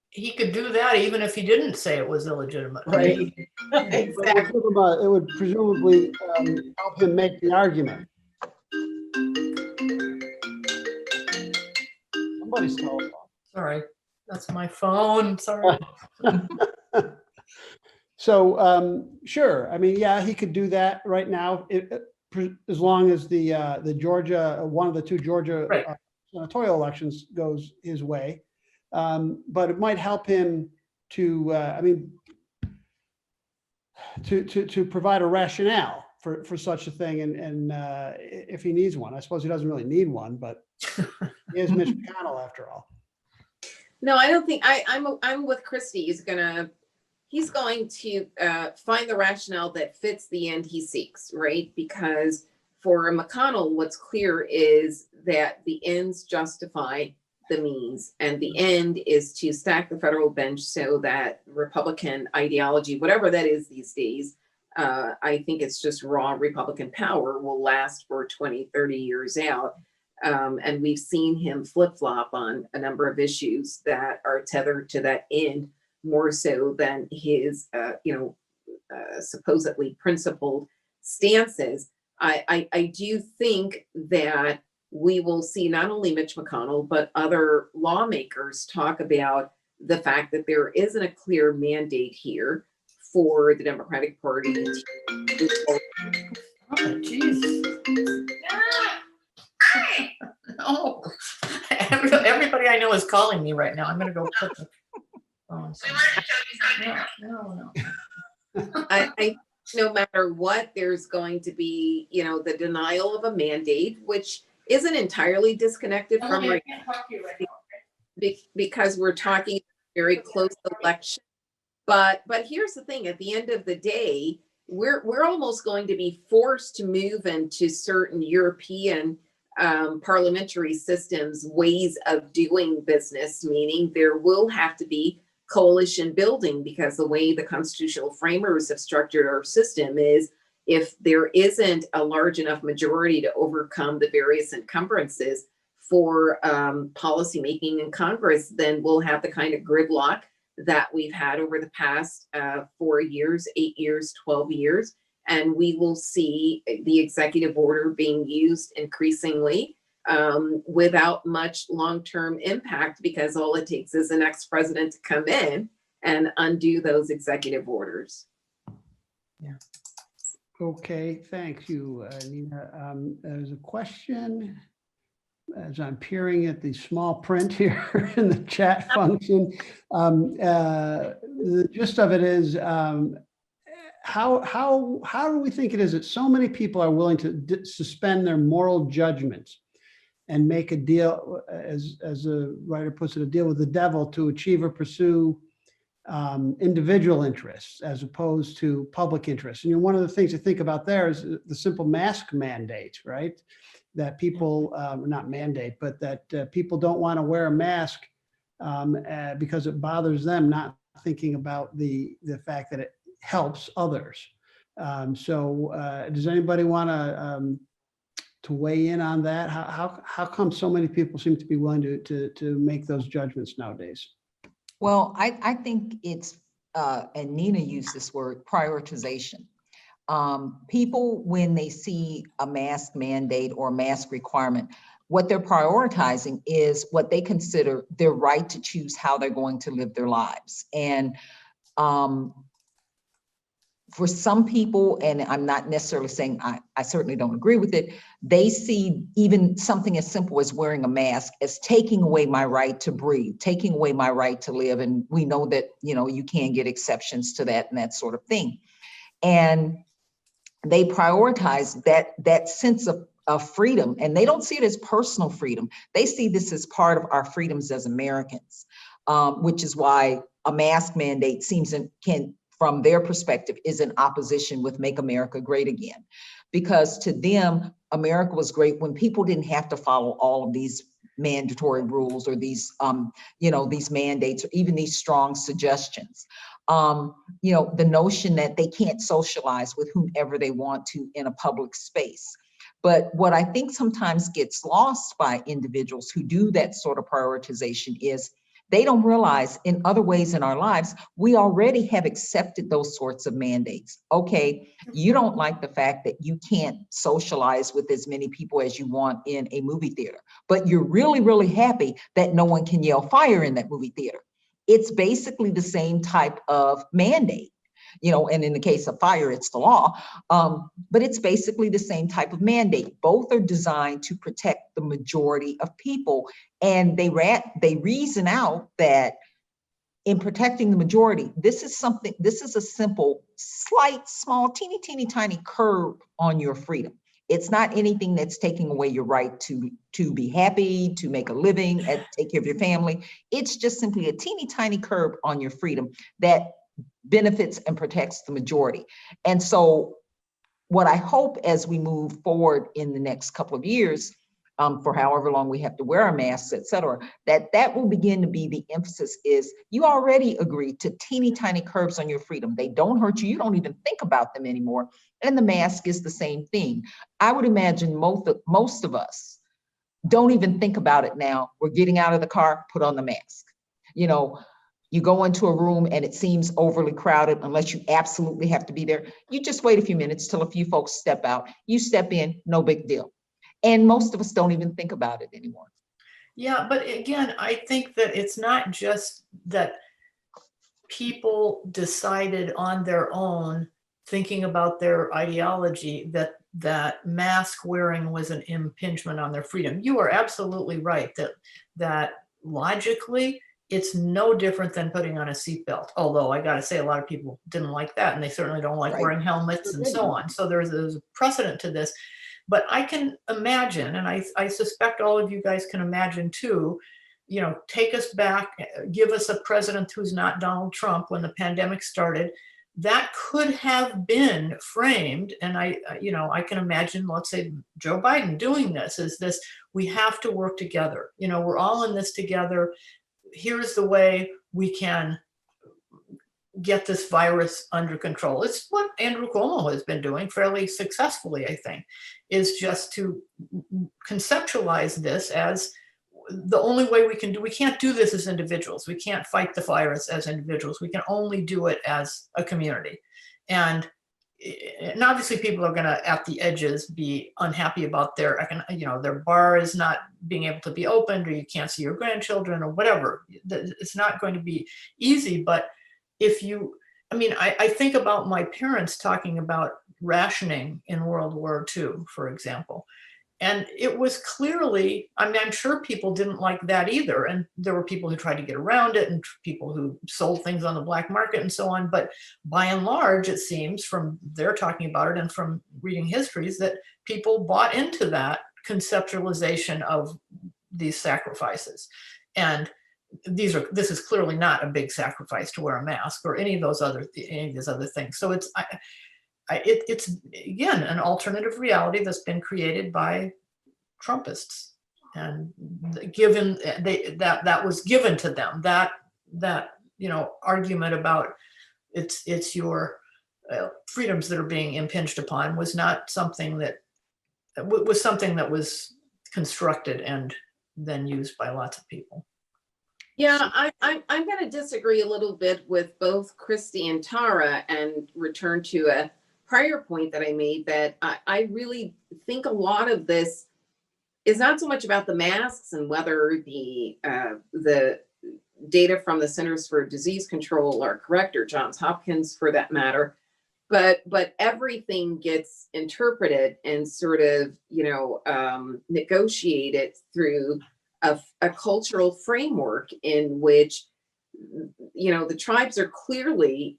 He could do that even if he didn't say it was illegitimate. Right. Exactly. It would presumably help him make the argument. Somebody's telephone. Sorry, that's my phone. Sorry. So sure. I mean, he could do that right now, as long as the Georgia, one of the two Georgia senatorial elections goes his way. But it might help him to, to provide a rationale for such a thing, and if he needs one. I suppose he doesn't really need one, but he is Mitch McConnell after all. No, I don't think I'm with Kristi. He's going to find the rationale that fits the end he seeks, right? Because for McConnell, what's clear is that the ends justify the means, and the end is to stack the federal bench so that Republican ideology, whatever that is these days, I think it's just raw Republican power, will last for 20, 30 years out. And we've seen him flip-flop on a number of issues that are tethered to that end, more so than his, supposedly principled stances. I do think that we will see not only Mitch McConnell, but other lawmakers talk about the fact that there isn't a clear mandate here for the Democratic Party. Oh, jeez. Oh, Everybody I know is calling me right now. I'm going to go put the phone. No. I no matter what, there's going to be, you know, the denial of a mandate, which isn't entirely disconnected from I can't talk to you right now. because we're talking very close election. But here's the thing: at the end of the day, we're almost going to be forced to move into certain European parliamentary systems, ways of doing business. Meaning there will have to be coalition building, because the way the constitutional framers have structured our system is, if there isn't a large enough majority to overcome the various encumbrances for policymaking in Congress, then we'll have the kind of gridlock that we've had over the past 4 years, 8 years, 12 years. And we will see the executive order being used increasingly without much long-term impact, because all it takes is the next president to come in and undo those executive orders. Yeah. Okay, thank you, Nina. There's a question as I'm peering at the small print here in the chat function. The gist of it is, how do we think it is that so many people are willing to suspend their moral judgments and make a deal, as a writer puts it, a deal with the devil to achieve or pursue individual interests as opposed to public interests? And one of the things to think about there is the simple mask mandate, right? That people, not mandate, but that people don't want to wear a mask because it bothers them, not thinking about the fact that it helps others. Does anybody want to weigh in on that? How come so many people seem to be willing to make those judgments nowadays? Well, I think it's, and Nina used this word, prioritization. People, when they see a mask mandate or mask requirement, what they're prioritizing is what they consider their right to choose how they're going to live their lives. And for some people, and I'm not necessarily saying I certainly don't agree with it, they see even something as simple as wearing a mask as taking away my right to breathe, taking away my right to live. And we know that, you can get exceptions to that and that sort of thing. And they prioritize that sense of freedom, and they don't see it as personal freedom. They see this as part of our freedoms as Americans, which is why a mask mandate from their perspective, is in opposition with Make America Great Again. Because to them, America was great when people didn't have to follow all of these mandatory rules or these, these mandates, or even these strong suggestions. The notion that they can't socialize with whomever they want to in a public space. But what I think sometimes gets lost by individuals who do that sort of prioritization is they don't realize in other ways in our lives, we already have accepted those sorts of mandates. Okay, you don't like the fact that you can't socialize with as many people as you want in a movie theater, but you're really, really happy that no one can yell fire in that movie theater. It's basically the same type of mandate. And in the case of fire, it's the law, but it's basically the same type of mandate. Both are designed to protect the majority of people. And they reason out that in protecting the majority, this is a simple, slight, small, teeny, tiny curb on your freedom. It's not anything that's taking away your right to be happy, to make a living, and take care of your family. It's just simply a teeny tiny curb on your freedom that benefits and protects the majority. And so what I hope as we move forward in the next couple of years, for however long we have to wear our masks, et cetera, that will begin to be the emphasis is you already agreed to teeny tiny curbs on your freedom. They don't hurt you. You don't even think about them anymore. And the mask is the same thing. I would imagine most of us don't even think about it now. We're getting out of the car, put on the mask. You go into a room and it seems overly crowded, unless you absolutely have to be there. You just wait a few minutes till a few folks step out. You step in, no big deal. And most of us don't even think about it anymore. Yeah, but again, I think that it's not just that people decided on their own, thinking about their ideology, that that mask wearing was an impingement on their freedom. You are absolutely right that logically, it's no different than putting on a seatbelt. Although I got to say, a lot of people didn't like that, and they certainly don't like Right. wearing helmets and so on. So there's a precedent to this. But I can imagine, and I suspect all of you guys can imagine too, you know, take us back, give us a president who's not Donald Trump when the pandemic started. That could have been framed, and I can imagine, let's say Joe Biden doing this, is this, we have to work together. You know, we're all in this together. Here's the way we can get this virus under control. It's what Andrew Cuomo has been doing fairly successfully, I think, is just to conceptualize this as the only way we can do. We can't do this as individuals. We can't fight the virus as individuals. We can only do it as a community. And obviously people are going to, at the edges, be unhappy about their bar is not being able to be opened, or you can't see your grandchildren or whatever. It's not going to be easy. But I think about my parents talking about rationing in World War II, for example. And it was clearly, I'm sure people didn't like that either. And there were people who tried to get around it and people who sold things on the black market and so on. But by and large, it seems from their talking about it and from reading histories that people bought into that conceptualization of these sacrifices. And this is clearly not a big sacrifice to wear a mask or any of these other things. So it's again an alternative reality that's been created by Trumpists, and given that was given to them, that argument about it's your freedoms that are being impinged upon was not something that was constructed and then used by lots of people. Yeah, I'm going to disagree a little bit with both Kristi and Tara and return to a prior point that I made, that I really think a lot of this is not so much about the masks and whether the data from the Centers for Disease Control are correct, or Johns Hopkins for that matter, but everything gets interpreted and sort of negotiated through a cultural framework in which the tribes are clearly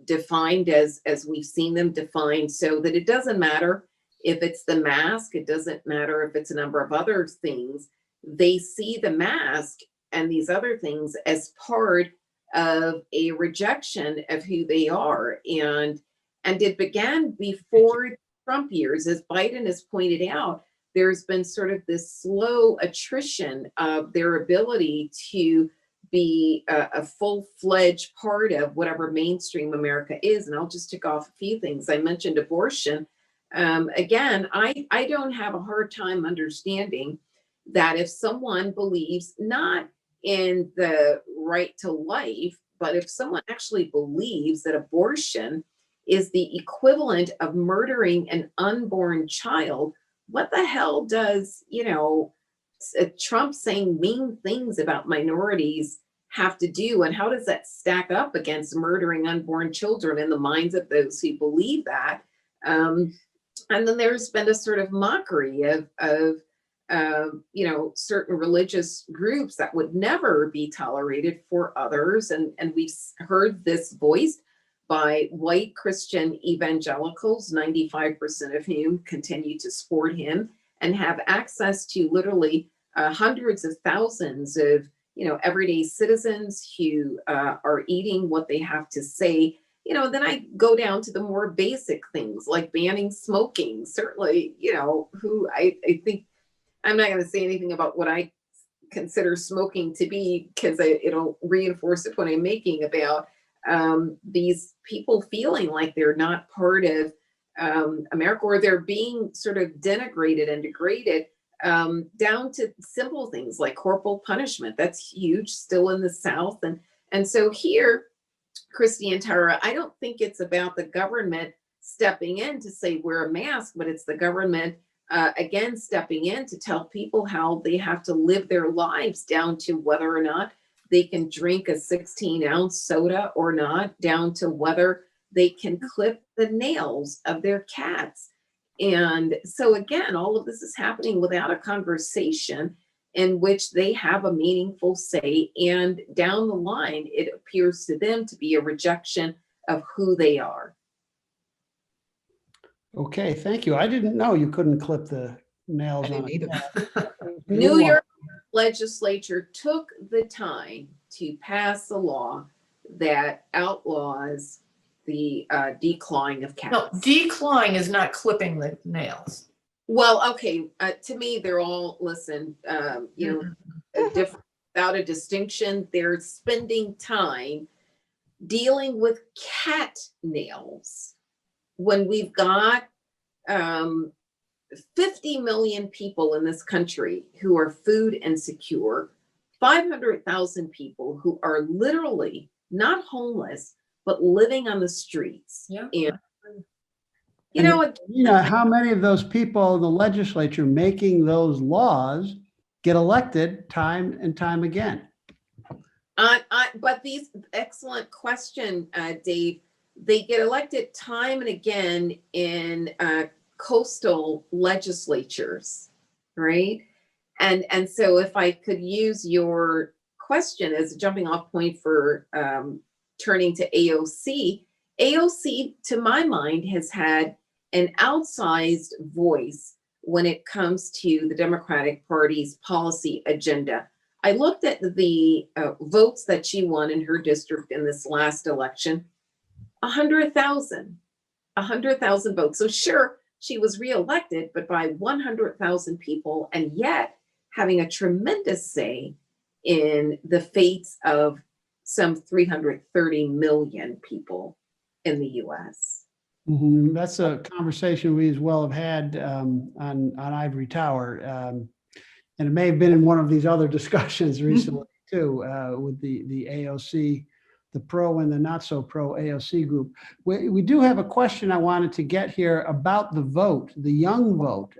defined as we've seen them defined, so that it doesn't matter if it's the mask, it doesn't matter if it's a number of other things. They see the mask and these other things as part of a rejection of who they are, and it began before Trump years. As Biden has pointed out, there's been sort of this slow attrition of their ability to be a full-fledged part of whatever mainstream America is. And I'll just tick off a few things. I mentioned abortion. Again, I don't have a hard time understanding that if someone believes not in the right to life, but if someone actually believes that abortion is the equivalent of murdering an unborn child, what the hell does, Trump saying mean things about minorities have to do? And how does that stack up against murdering unborn children in the minds of those who believe that? And then there's been a sort of mockery of certain religious groups that would never be tolerated for others. And we've heard this voiced by white Christian evangelicals, 95% of whom continue to support him and have access to literally hundreds of thousands of everyday citizens who are eating what they have to say. Then I go down to the more basic things like banning smoking. Certainly, who I think, I'm not going to say anything about what I consider smoking to be, because it'll reinforce the point I'm making about these people feeling like they're not part of America, or they're being sort of denigrated and degraded, down to simple things like corporal punishment. That's huge still in the South. And so here, Kristi and Tara, I don't think it's about the government stepping in to say wear a mask, but it's the government again stepping in to tell people how they have to live their lives, down to whether or not they can drink a 16-ounce soda or not, down to whether they can clip the nails of their cats. And so again, all of this is happening without a conversation in which they have a meaningful say. And down the line, it appears to them to be a rejection of who they are. Okay, thank you. I didn't know you couldn't clip the nails I on. didn't either. New York legislature took the time to pass a law that outlaws the declawing of No, cats. declawing is not clipping the nails. Well, okay, to me, they're all, listen, different, without a distinction. They're spending time dealing with cat nails when we've got 50 million people in this country who are food insecure, 500,000 people who are literally not homeless, but living on the streets. Yeah. And, How many of those people in the legislature making those laws get elected time and time again? But these, excellent question, Dave. They get elected time and again in coastal legislatures, right? And so if I could use your question as a jumping off point for turning to AOC, to my mind, has had an outsized voice when it comes to the Democratic Party's policy agenda. I looked at the votes that she won in her district in this last election, 100,000 votes. So sure, she was reelected, but by 100,000 people, and yet having a tremendous say in the fates of some 330 million people in the US. That's a conversation we as well have had on Ivory Tower. And it may have been in one of these other discussions recently too, with the AOC, the pro and the not so pro AOC group. We do have a question I wanted to get here about the vote, the young vote.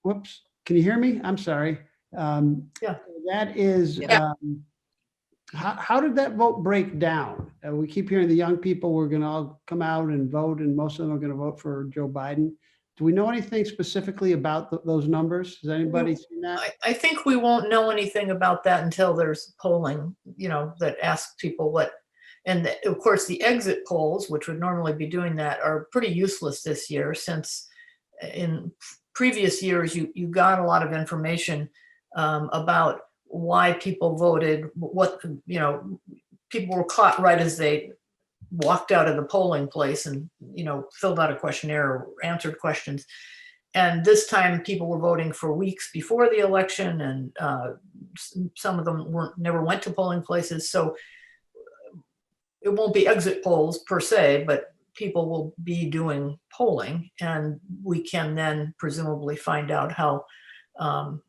Whoops, can you hear me? I'm sorry. Yeah. That is, how did that vote break down? We keep hearing the young people were going to all come out and vote, and most of them are going to vote for Joe Biden. Do we know anything specifically about those numbers? Has anybody seen that? I think we won't know anything about that until there's polling, that asks people what. And of course, the exit polls, which would normally be doing that, are pretty useless this year, since in previous years, you got a lot of information about why people voted, what, people were caught right as they walked out of the polling place and, filled out a questionnaire or answered questions. And this time people were voting for weeks before the election, and some of them never went to polling places. So it won't be exit polls per se, but people will be doing polling, and we can then presumably find out how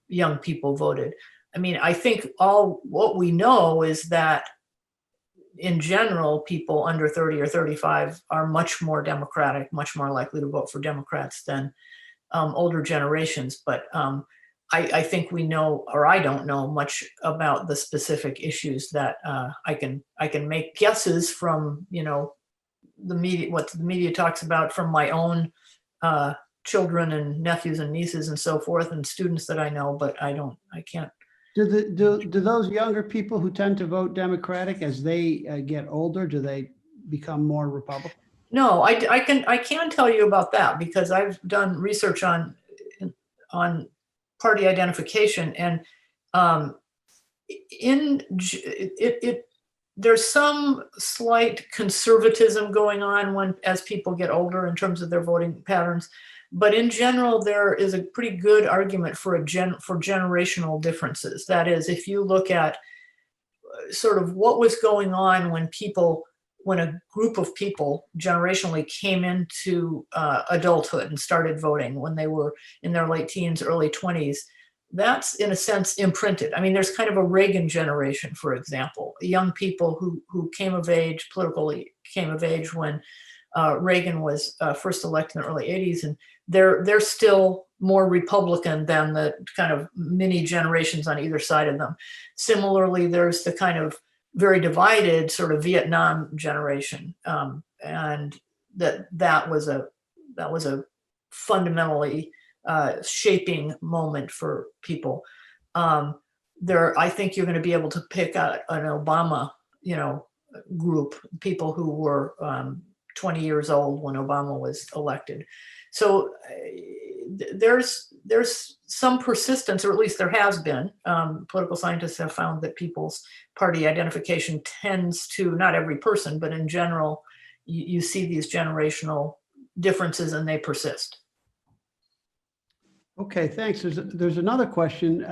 young people voted. I mean, I think what we know is that in general, people under 30 or 35 are much more Democratic, much more likely to vote for Democrats than older generations. But I think we know, or I don't know much about the specific issues that I can make guesses from, the media, what the media talks about, from my own children and nephews and nieces and so forth, and students that I know, but I can't. Do those younger people who tend to vote Democratic, as they get older, do they become more Republican? No, I can tell you about that, because I've done research on party identification, and there's some slight conservatism going on as people get older in terms of their voting patterns. But in general, there is a pretty good argument for generational differences. That is, if you look at sort of what was going on when a group of people generationally came into adulthood and started voting when they were in their late teens, early 20s, that's in a sense imprinted. I mean, there's kind of a Reagan generation, for example, young people who came of age, politically came of age when Reagan was first elected in the early 80s, and they're still more Republican than the kind of mini generations on either side of them. Similarly, there's the kind of very divided sort of Vietnam generation, and that was a fundamentally shaping moment for people. I think you're going to be able to pick out an Obama, group, people who were 20 years old when Obama was elected. So there's some persistence, or at least there has been. Political scientists have found that people's party identification tends to, not every person, but in general, you see these generational differences and they persist. Okay, thanks. There's another question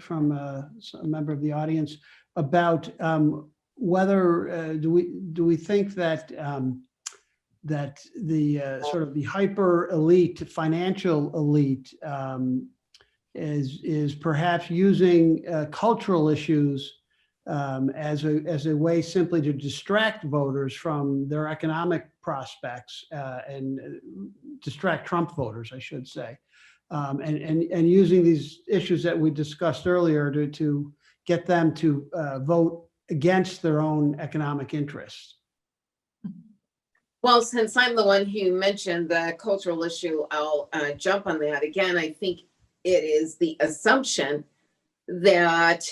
from a member of the audience about whether do we think that that the sort of the hyper elite, financial elite, is perhaps using cultural issues as a way simply to distract voters from their economic prospects and distract Trump voters, I should say. And using these issues that we discussed earlier to get them to vote against their own economic interests. Well, since I'm the one who mentioned the cultural issue, I'll jump on that. Again, I think it is the assumption that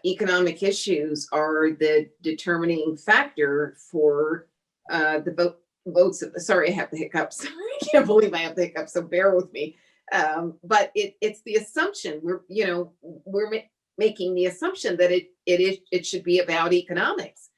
economic issues are the determining factor for the votes. Sorry, I have the hiccups. I can't believe I have the hiccups, so bear with me. But it's the assumption we're making the assumption that it should be about economics,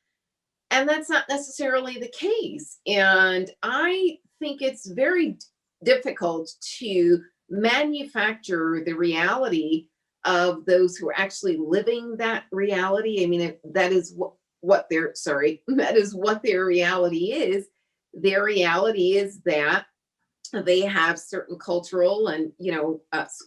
and that's not necessarily the case. And I think it's very difficult to manufacture the reality of those who are actually living that reality. I mean, if that is what that is what their reality is. Their reality is that they have certain cultural and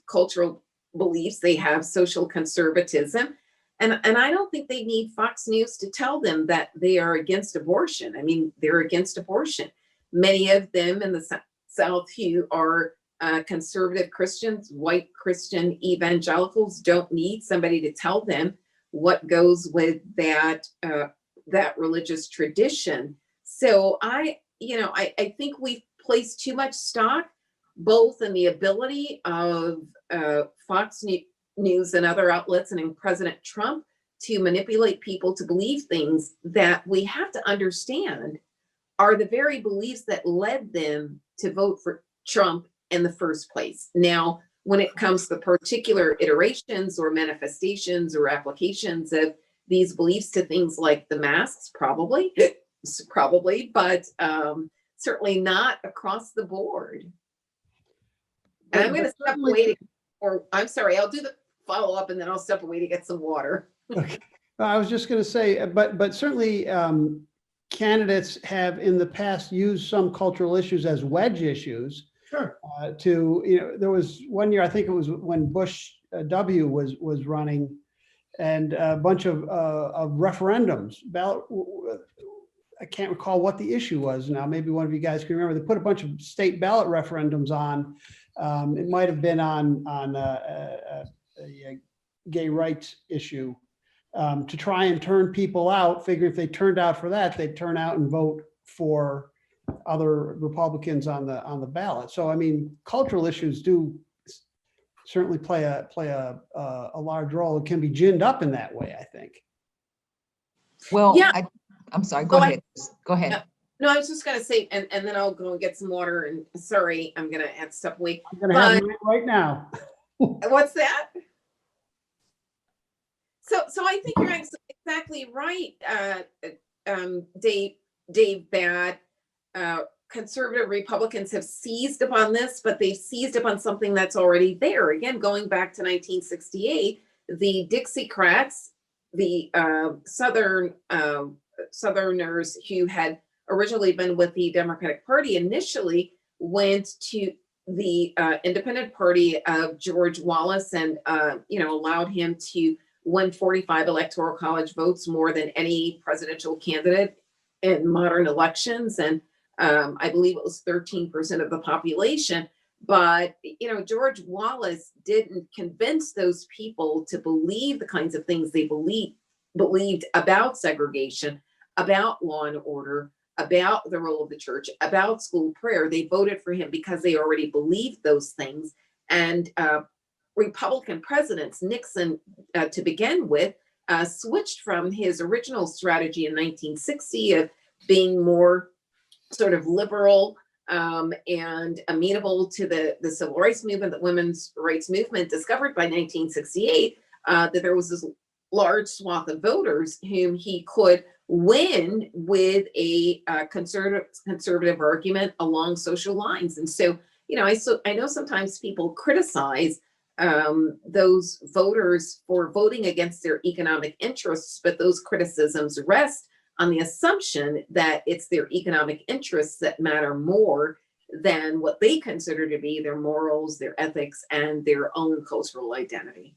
cultural beliefs. They have social conservatism, and I don't think they need Fox News to tell them that they are against abortion. I mean, they're against abortion. Many of them in the South who are conservative Christians, white Christian evangelicals, don't need somebody to tell them what goes with that religious tradition. So I think we've placed too much stock both in the ability of Fox News and other outlets and in President Trump to manipulate people to believe things that we have to understand are the very beliefs that led them to vote for Trump in the first place. Now, when it comes to particular iterations or manifestations or applications of these beliefs to things like the masks, probably, but certainly not across the board. And I'm going to step away I'll do the follow up and then I'll step away to get some water. Okay. I was just going to say, but certainly candidates have in the past used some cultural issues as wedge issues. Sure. There was one year, I think it was when Bush W was running, and a bunch of referendums, ballot. I can't recall what the issue was now. Maybe one of you guys can remember. They put a bunch of state ballot referendums on. It might have been on a gay rights issue to try and turn people out. Figure if they turned out for that, they'd turn out and vote for other Republicans on the ballot. So I mean, cultural issues do certainly play a large role. It can be ginned up in that way, I think. Well, yeah. I'm sorry. Go ahead. Go ahead. No, I was just going to say, and then I'll go and get some water. And sorry, I'm going to have to step away. I'm going to have mine right now. What's that? So I think you're exactly right, Dave, that conservative Republicans have seized upon this, but they've seized upon something that's already there. Again, going back to 1968, the Dixiecrats, the Southerners who had originally been with the Democratic Party initially went to the Independent Party of George Wallace and allowed him to win 45 electoral college votes, more than any presidential candidate in modern elections, and I believe it was 13% of the population. But George Wallace didn't convince those people to believe the kinds of things they believed about segregation, about law and order, about the role of the church, about school prayer. They voted for him because they already believed those things. And Republican presidents, Nixon to begin with, switched from his original strategy in 1960 of being more sort of liberal and amenable to the civil rights movement, the women's rights movement, discovered by 1968 that there was this large swath of voters whom he could win with a conservative argument along social lines. And so, I know sometimes people criticize those voters for voting against their economic interests, but those criticisms rest on the assumption that it's their economic interests that matter more than what they consider to be their morals, their ethics, and their own cultural identity.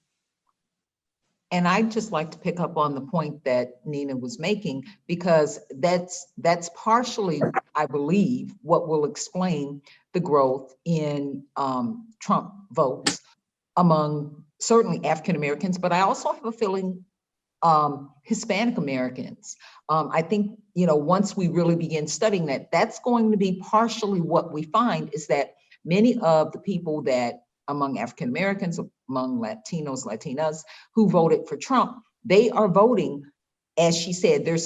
And I'd just like to pick up on the point that Nina was making, because that's partially, I believe, what will explain the growth in Trump votes among certainly African Americans, but I also have a feeling Hispanic Americans. I think, once we really begin studying that, that's going to be partially what we find, is that many of the people that among African Americans, among Latinos, Latinas who voted for Trump, they are voting, as she said, their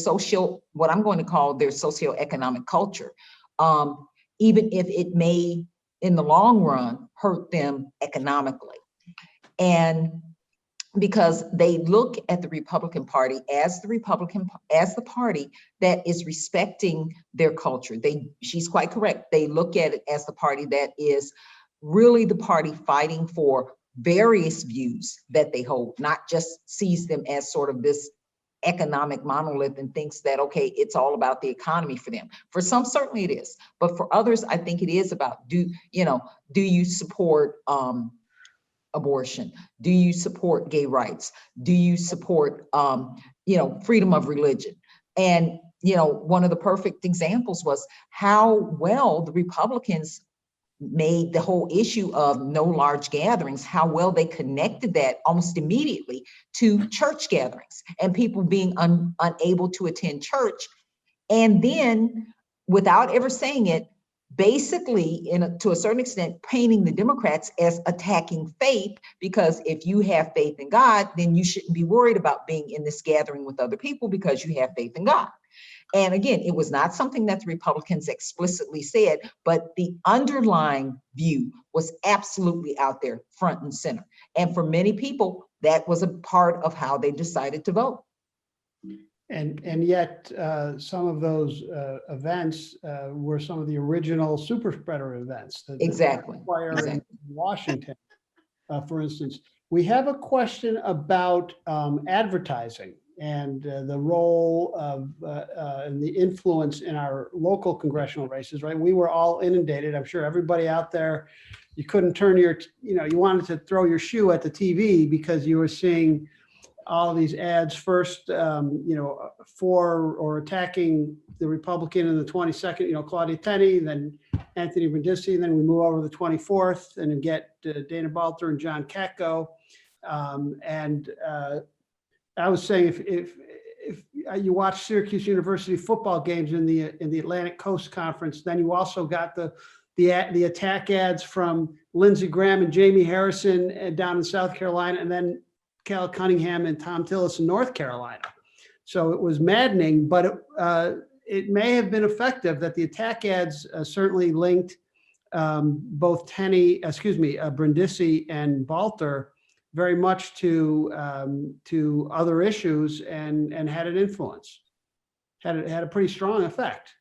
what I'm going to call their socioeconomic culture, even if it may, in the long run, hurt them economically. And because they look at the Republican Party as the party that is respecting their culture. She's quite correct. They look at it as the party that is really the party fighting for various views that they hold, not just sees them as sort of this economic monolith and thinks that, okay, it's all about the economy for them. For some, certainly it is, but for others, I think it is about, do you support abortion? Do you support gay rights? Do you support, freedom of religion? And, one of the perfect examples was how well the Republicans made the whole issue of no large gatherings, how well they connected that almost immediately to church gatherings and people being unable to attend church. And then, without ever saying it, basically, to a certain extent, painting the Democrats as attacking faith, because if you have faith in God, then you shouldn't be worried about being in this gathering with other people because you have faith in God. And again, it was not something that the Republicans explicitly said, but the underlying view was absolutely out there, front and center. And for many people, that was a part of how they decided to vote. And yet, some of those events were some of the original super spreader events. Exactly. In Washington, for instance. We have a question about advertising and the role of and the influence in our local congressional races, right? We were all inundated. I'm sure everybody out there, you couldn't turn you wanted to throw your shoe at the TV because you were seeing all of these ads first, for or attacking the Republican in the 22nd, Claudia Tenney, then Anthony Brindisi, and then we move over to the 24th and get Dana Balter and John Katko. I was saying, if you watch Syracuse University football games in the Atlantic Coast Conference, then you also got the attack ads from Lindsey Graham and Jamie Harrison down in South Carolina, and then Cal Cunningham and Tom Tillis in North Carolina. So it was maddening, but it may have been effective that the attack ads certainly linked both Brindisi and Balter very much to other issues and had an influence, had a pretty strong effect.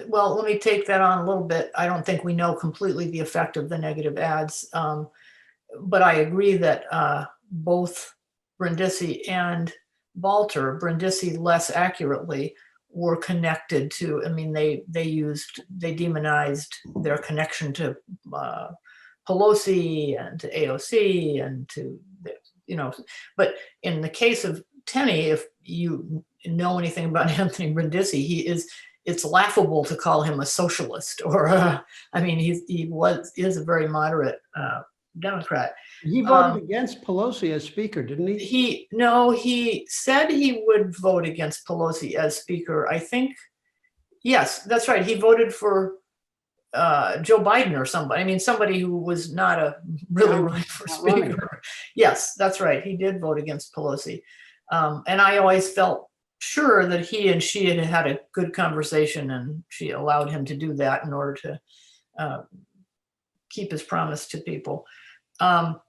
Well, let me take that on a little bit. I don't think we know completely the effect of the negative ads, but I agree that both Brindisi and Balter, Brindisi less accurately, were connected to, they demonized their connection to Pelosi and to AOC and to, but in the case of Tenney, if you know anything about Anthony Brindisi, it's laughable to call him a socialist or he is a very moderate Democrat. He voted against Pelosi as Speaker, didn't he? He said he would vote against Pelosi as Speaker. I think, yes, that's right. He voted for Joe Biden or somebody. I mean, somebody who was not really running for Speaker. Yes, that's right. He did vote against Pelosi. And I always felt sure that he and she had had a good conversation, and she allowed him to do that in order to keep his promise to people. I'll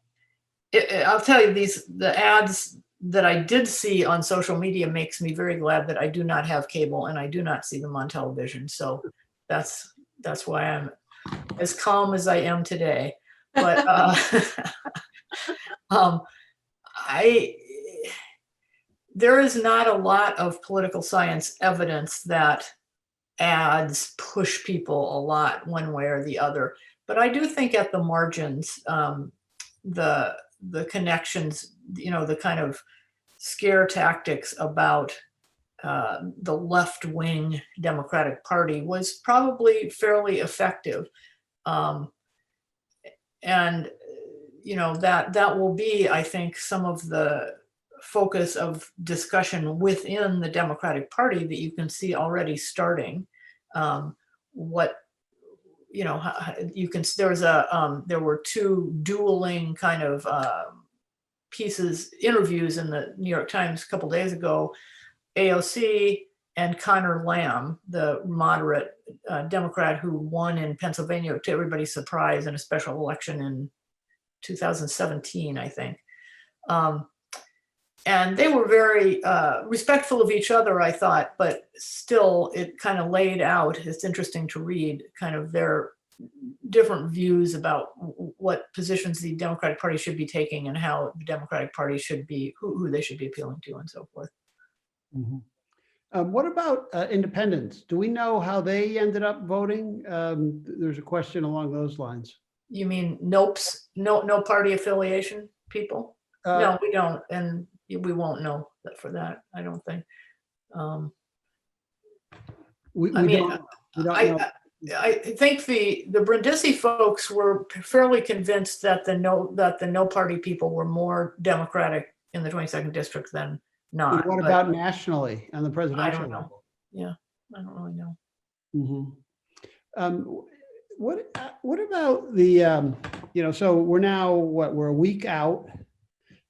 tell you, the ads that I did see on social media makes me very glad that I do not have cable and I do not see them on television. So that's why I'm as calm as I am today. But there is not a lot of political science evidence that ads push people a lot one way or the other. But I do think at the margins, the connections, the kind of scare tactics about the left-wing Democratic Party was probably fairly effective. And that will be, I think, some of the focus of discussion within the Democratic Party that you can see already starting. There were two dueling kind of interviews in the New York Times a couple days ago. AOC and Connor Lamb, the moderate Democrat who won in Pennsylvania to everybody's surprise in a special election in 2017, I think. And they were very respectful of each other, I thought, but still it kind of laid out, it's interesting to read, kind of their different views about what positions the Democratic Party should be taking and how the Democratic Party should be, who they should be appealing to and so forth. Mm-hmm. What about independents? Do we know how they ended up voting? There's a question along those lines. You mean nopes, no party affiliation people? No, we don't. And we won't know for that, I don't think. I think the Brindisi folks were fairly convinced that the no party people were more Democratic in the 22nd district than not. What about nationally on the presidential I don't know. level? Yeah, I don't really know. Mm-hmm. What about the so we're now we're a week out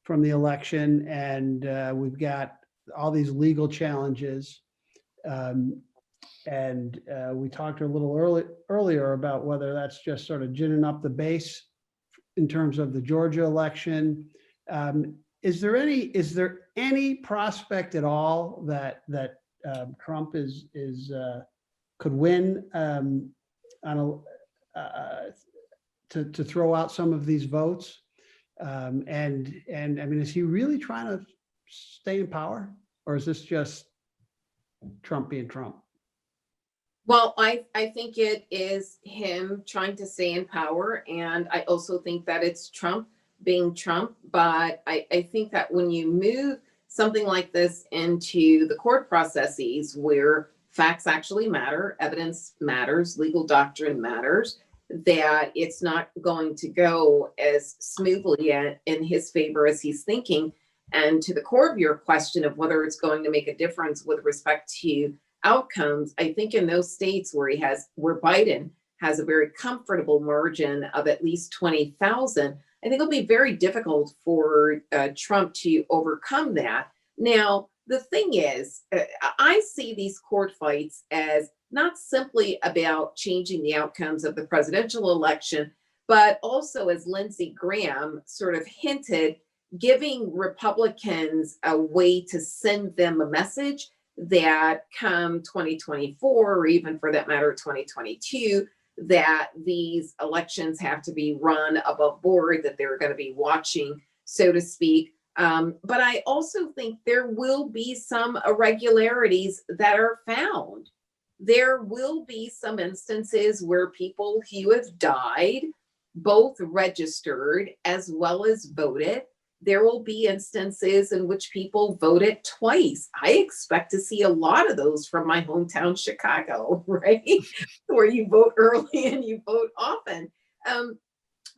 from the election, and we've got all these legal challenges. And we talked a little earlier about whether that's just sort of ginning up the base in terms of the Georgia election. Is there any prospect at all that Trump could win to throw out some of these votes? And I mean, is he really trying to stay in power, or is this just Trump being Trump? Well, I think it is him trying to stay in power. And I also think that it's Trump being Trump. But I think that when you move something like this into the court processes where facts actually matter, evidence matters, legal doctrine matters, that it's not going to go as smoothly in his favor as he's thinking. And to the core of your question of whether it's going to make a difference with respect to outcomes, I think in those states where Biden has a very comfortable margin of at least 20,000, I think it'll be very difficult for Trump to overcome that. Now, the thing is, I see these court fights as not simply about changing the outcomes of the presidential election, but also, as Lindsey Graham sort of hinted, giving Republicans a way to send them a message that come 2024, or even for that matter, 2022, that these elections have to be run above board, that they're going to be watching, so to speak. But I also think there will be some irregularities that are found. There will be some instances where people who have died, both registered as well as voted. There will be instances in which people voted twice. I expect to see a lot of those from my hometown, Chicago, right? Where you vote early and you vote often.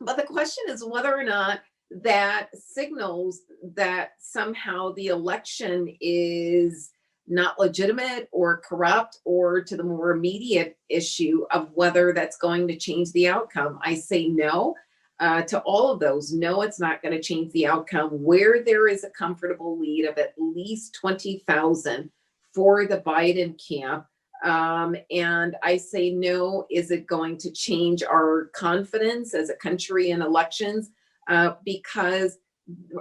But the question is whether or not that signals that somehow the election is not legitimate or corrupt, or to the more immediate issue of whether that's going to change the outcome. I say no to all of those. No, it's not going to change the outcome. Where there is a comfortable lead of at least 20,000 for the Biden camp, and I say no, is it going to change our confidence as a country in elections? Because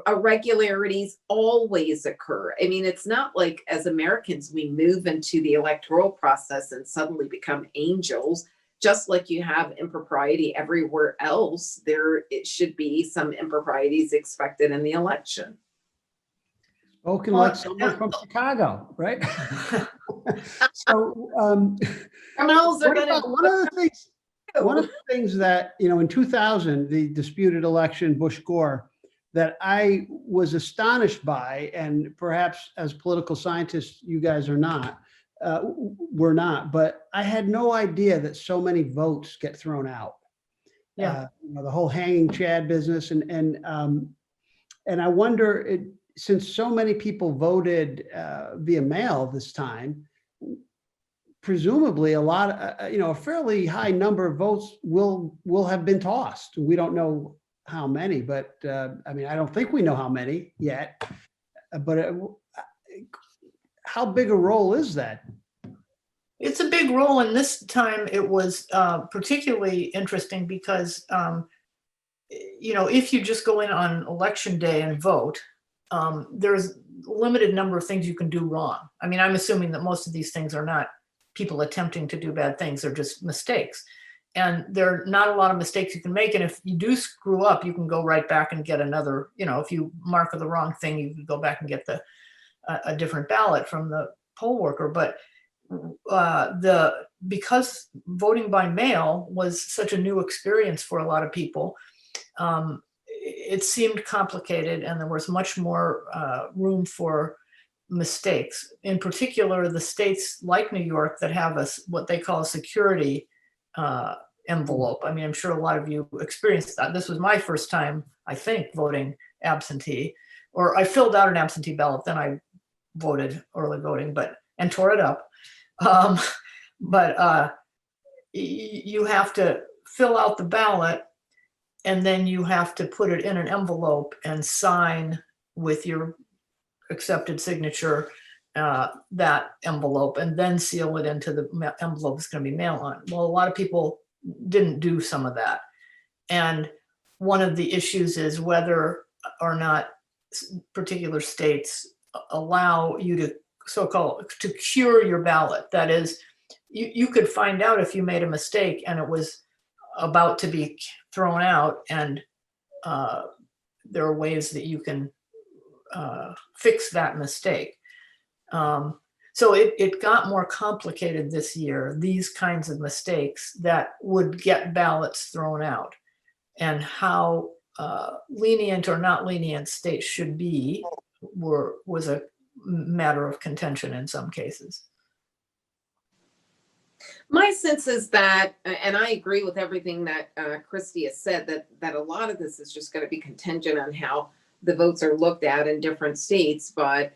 irregularities always occur. I mean, it's not like as Americans, we move into the electoral process and suddenly become angels. Just like you have impropriety everywhere else, it should be some improprieties expected in the election. Spoken like someone from Chicago, right? So, criminals are going to. One of the things that, in 2000, the disputed election, Bush-Gore, that I was astonished by, and perhaps as political scientists, you guys are not, we're not, but I had no idea that so many votes get thrown out. Yeah. The whole hanging Chad business, and I wonder, since so many people voted via mail this time, presumably a lot, a fairly high number of votes will have been tossed. We don't know how many, but I mean, I don't think we know how many yet. But how big a role is that? It's a big role, and this time it was particularly interesting because, if you just go in on election day and vote, there's a limited number of things you can do wrong. I mean, I'm assuming that most of these things are not people attempting to do bad things, they're just mistakes. And there are not a lot of mistakes you can make. And if you do screw up, you can go right back and get another, if you mark the wrong thing, you can go back and get a different ballot from the poll worker. But because voting by mail was such a new experience for a lot of people, it seemed complicated, and there was much more room for mistakes. In particular, the states like New York that have what they call a security envelope. I mean, I'm sure a lot of you experienced that. This was my first time, I think, voting absentee, or I filled out an absentee ballot, then I voted early voting, and tore it up. But you have to fill out the ballot, and then you have to put it in an envelope and sign with your accepted signature that envelope, and then seal it into the envelope it's going to be mailed on. Well, a lot of people didn't do some of that. And one of the issues is whether or not particular states allow you to to cure your ballot. That is, you could find out if you made a mistake and it was about to be thrown out, and there are ways that you can fix that mistake. So it got more complicated this year, these kinds of mistakes that would get ballots thrown out, and how lenient or not lenient states should be was a matter of contention in some cases. My sense is that, and I agree with everything that Kristi has said, that a lot of this is just going to be contingent on how the votes are looked at in different states. But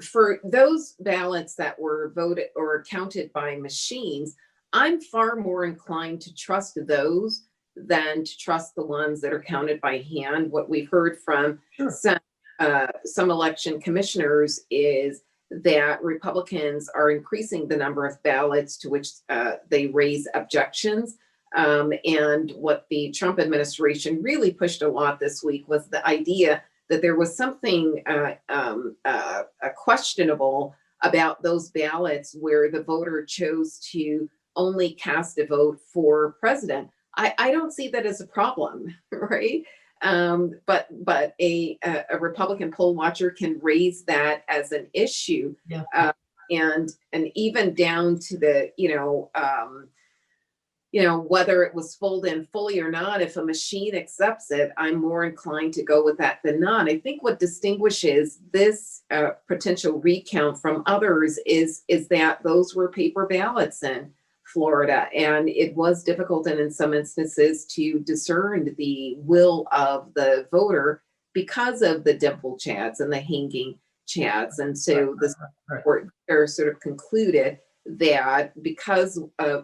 for those ballots that were voted or counted by machines, I'm far more inclined to trust those than to trust the ones that are counted by hand. What we've heard from some election commissioners is that Republicans are increasing the number of ballots to which they raise objections. And what the Trump administration really pushed a lot this week was the idea that there was something questionable about those ballots where the voter chose to only cast a vote for president. I don't see that as a problem, right? But a Republican poll watcher can raise that as an issue, and even down to the whether it was filled in fully or not. If a machine accepts it, I'm more inclined to go with that than not. I think what distinguishes this potential recount from others is that those were paper ballots, and Florida, and it was difficult and in some instances to discern the will of the voter because of the dimple chads and the hanging chads. And so the court there sort of concluded that because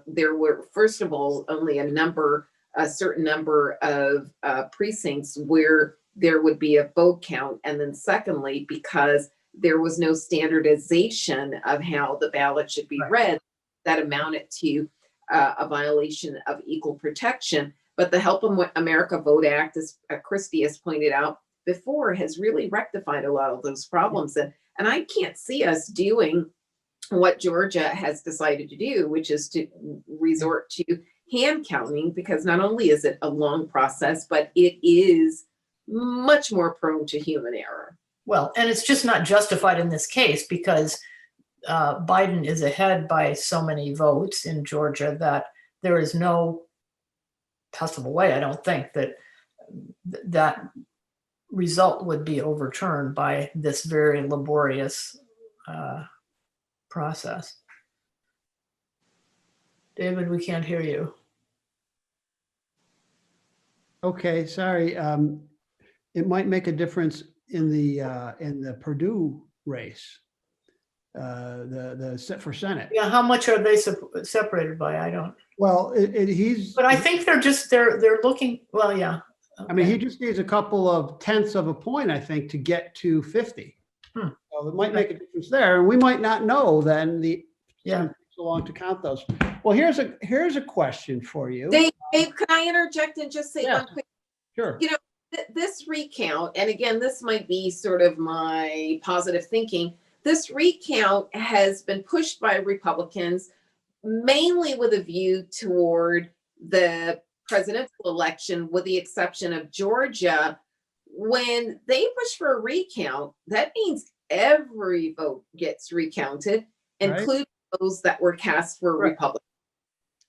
there were, first of all, only a certain number of precincts where there would be a vote count, and then secondly, because there was no standardization of how the ballot should be read, that amounted to a violation of equal protection. But the Help America Vote Act, as Kristi has pointed out before, has really rectified a lot of those problems. And I can't see us doing what Georgia has decided to do, which is to resort to hand counting, because not only is it a long process, but it is much more prone to human error. Well, and it's just not justified in this case because Biden is ahead by so many votes in Georgia that there is no possible way, I don't think, that that result would be overturned by this very laborious process. David, we can't hear you. Okay, sorry. It might make a difference in the Purdue race, for Senate. Yeah, how much are they separated by? I don't. Well, he's. But I think they're looking. Well, yeah. Okay. I mean, he just needs a couple of tenths of a point, I think, to get to 50. So it might make a difference there, and we might not know then. Takes so long to count those. Well, here's a question for you. Dave, can I interject and just say one quick? Sure. You know, this recount, and again, this might be sort of my positive thinking. This recount has been pushed by Republicans mainly with a view toward the presidential election, with the exception of Georgia. When they push for a recount, that means every vote gets recounted, including those that were cast for Republicans.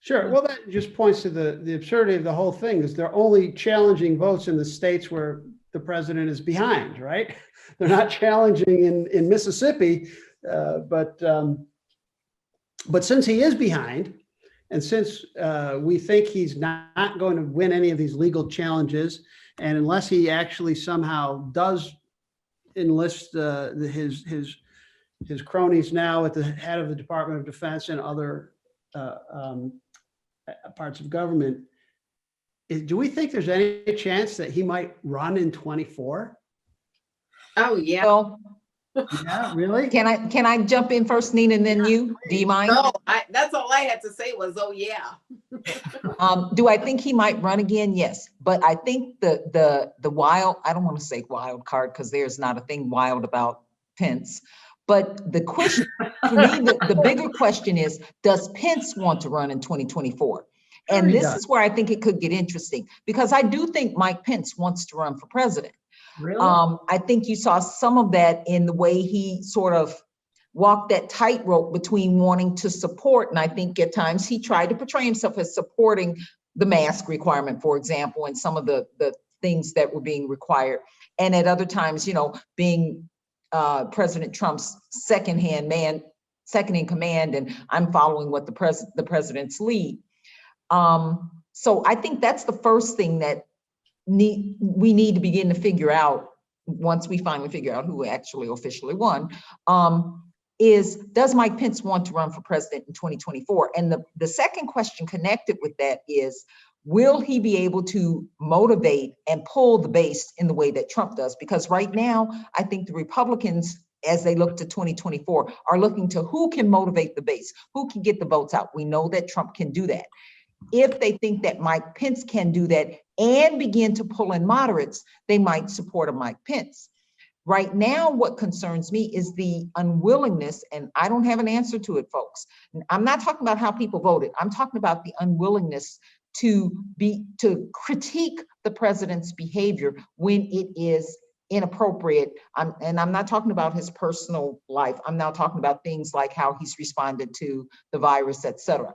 Sure. Well, that just points to the absurdity of the whole thing, is they're only challenging votes in the states where the president is behind, right? They're not challenging in Mississippi, but since he is behind, and since we think he's not going to win any of these legal challenges, and unless he actually somehow does enlist his cronies now at the head of the Department of Defense and other parts of government, do we think there's any chance that he might run in 24? Oh yeah. Well, Yeah, really? can I jump in first, Nina, and then you? Do you mind? No, that's all I had to say was, oh yeah. Do I think he might run again? Yes, but I think the wild, I don't want to say wild card because there's not a thing wild about Pence. But the question, to me, the bigger question is, does Pence want to run in 2024? And this is where I think it could get interesting, because I do think Mike Pence wants to run for president. Really? I think you saw some of that in the way he sort of walked that tightrope between wanting to support, and I think at times he tried to portray himself as supporting the mask requirement, for example, and some of the things that were being required. And at other times, being President Trump's second in command, and I'm following what the president's lead. So I think that's the first thing that we need to begin to figure out once we finally figure out who actually officially won, is does Mike Pence want to run for president in 2024? And the second question connected with that is, will he be able to motivate and pull the base in the way that Trump does? Because right now, I think the Republicans, as they look to 2024, are looking to who can motivate the base, who can get the votes out. We know that Trump can do that. If they think that Mike Pence can do that and begin to pull in moderates, they might support a Mike Pence. Right now, what concerns me is the unwillingness, and I don't have an answer to it, folks. I'm not talking about how people voted. I'm talking about the unwillingness to critique the president's behavior when it is inappropriate. And I'm not talking about his personal life. I'm now talking about things like how he's responded to the virus, et cetera.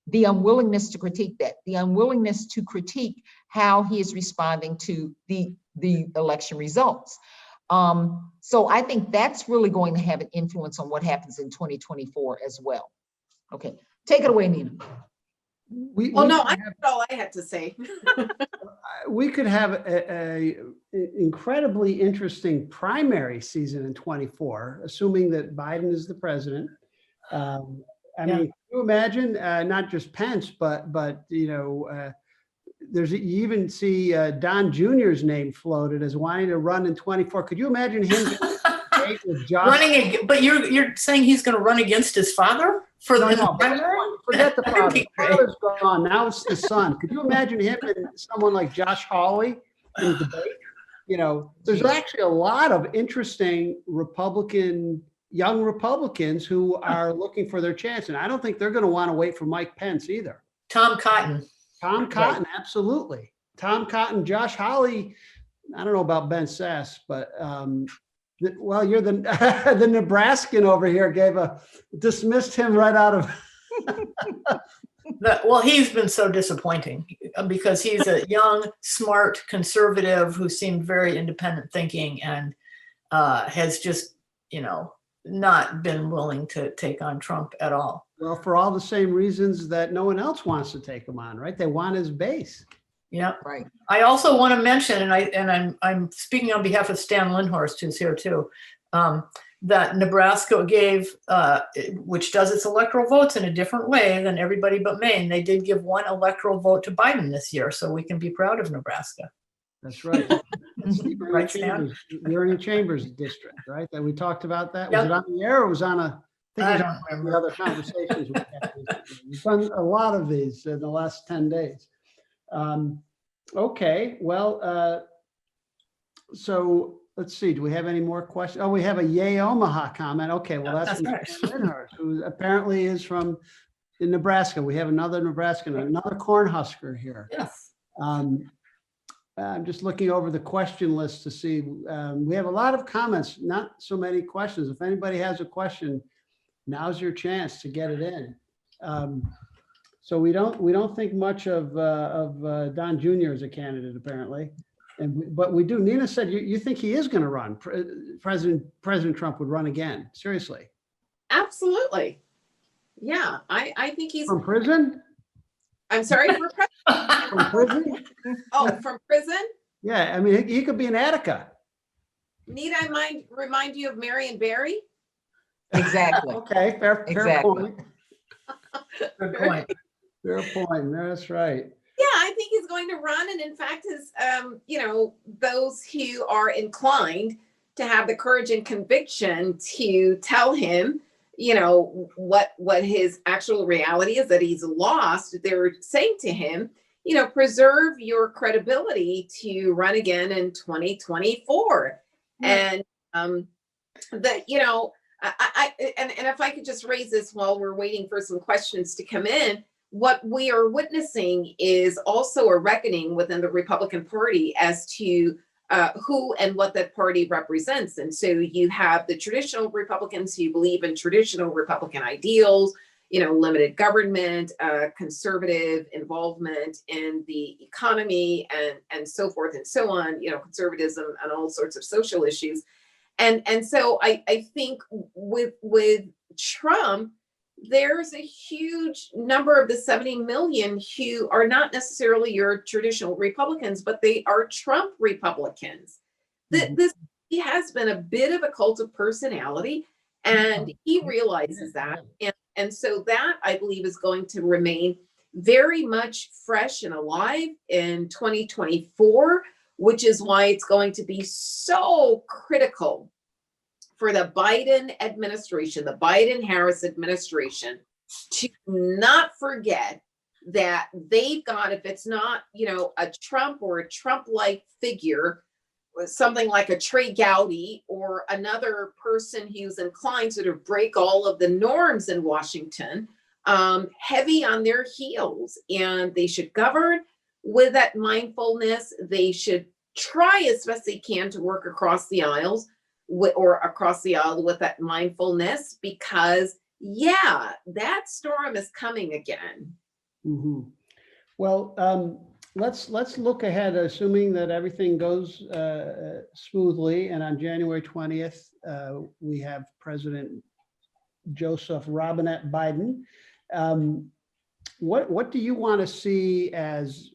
The unwillingness to critique that, the unwillingness to critique how he is responding to the election results. So I think that's really going to have an influence on what happens in 2024 as well. Okay, Take it away, Nina. Oh, no, I that's all I had to say. We could have a incredibly interesting primary season in 24, assuming that Biden is the president. I mean, can you imagine not just Pence, but you even see Don Jr.'s name floated as wanting to run in 24. Could you imagine him with Josh? But you're saying he's going to run against his father for the primary? Forget the father. The father's gone. Now it's the son. Could you imagine him and someone like Josh Hawley in a debate? There's actually a lot of interesting young Republicans who are looking for their chance. And I don't think they're going to want to wait for Mike Pence either. Tom Cotton, absolutely. Tom Cotton, Josh Hawley. I don't know about Ben Sass, but well, you're the the Nebraskan over here dismissed him right out of. Well, he's been so disappointing because he's a young, smart conservative who seemed very independent thinking and has just, not been willing to take on Trump at all. Well, for all the same reasons that no one else wants to take him on, right? They want his base. Yeah, right. I also want to mention, and I'm speaking on behalf of Stan Lindhorst, who's here too, that Nebraska gave, which does its electoral votes in a different way than everybody but Maine. They did give one electoral vote to Biden this year, so we can be proud of Nebraska. That's right. Right, Stan? Bernie Chambers district, right? That we talked about that. Yep. Was it on the air or was on I don't remember. the other conversations we had. We've done a lot of these in the last 10 days. Okay, well, so let's see. Do we have any more questions? Oh, we have a Yay Omaha comment. Okay, well, that's nice. who apparently is from in Nebraska. We have another Nebraskan, another Cornhusker here. Yes. I'm just looking over the question list to see. We have a lot of comments, not so many questions. If anybody has a question, now's your chance to get it in. So we don't think much of Don Jr. as a candidate, apparently, but we do. Nina said you think he is going to run. President Trump would run again. Seriously. Absolutely. Yeah, I think he's from prison. I'm sorry, for president. From prison? Oh, from prison? Yeah, I mean, he could be in Attica. Need I remind you of Marion Barry? Exactly. Okay, fair point. Good point. Fair point. That's right. Yeah, I think he's going to run. And in fact, his, those who are inclined to have the courage and conviction to tell him, what his actual reality is, that he's lost, they're saying to him, preserve your credibility to run again in 2024. And and if I could just raise this while we're waiting for some questions to come in, what we are witnessing is also a reckoning within the Republican Party as to who and what that party represents. And so you have the traditional Republicans who believe in traditional Republican ideals, limited government, conservative involvement in the economy, and so forth and so on, conservatism and all sorts of social issues. And so I think with Trump, there's a huge number of the 70 million who are not necessarily your traditional Republicans, but they are Trump Republicans. This he has been a bit of a cult of personality, and he realizes that. And so that, I believe, is going to remain very much fresh and alive in 2024, which is why it's going to be so critical for the Biden administration, the Biden-Harris administration, to not forget that they've got, if it's not, a Trump or a Trump-like figure, something like a Trey Gowdy or another person who's inclined to break all of the norms in Washington, heavy on their heels. And they should govern with that mindfulness. They should try as best they can to work across the aisle with that mindfulness, because that storm is coming again. Mm-hmm. Well, let's look ahead, assuming that everything goes smoothly, and on January 20th we have President Joseph Robinette Biden, What do you want to see as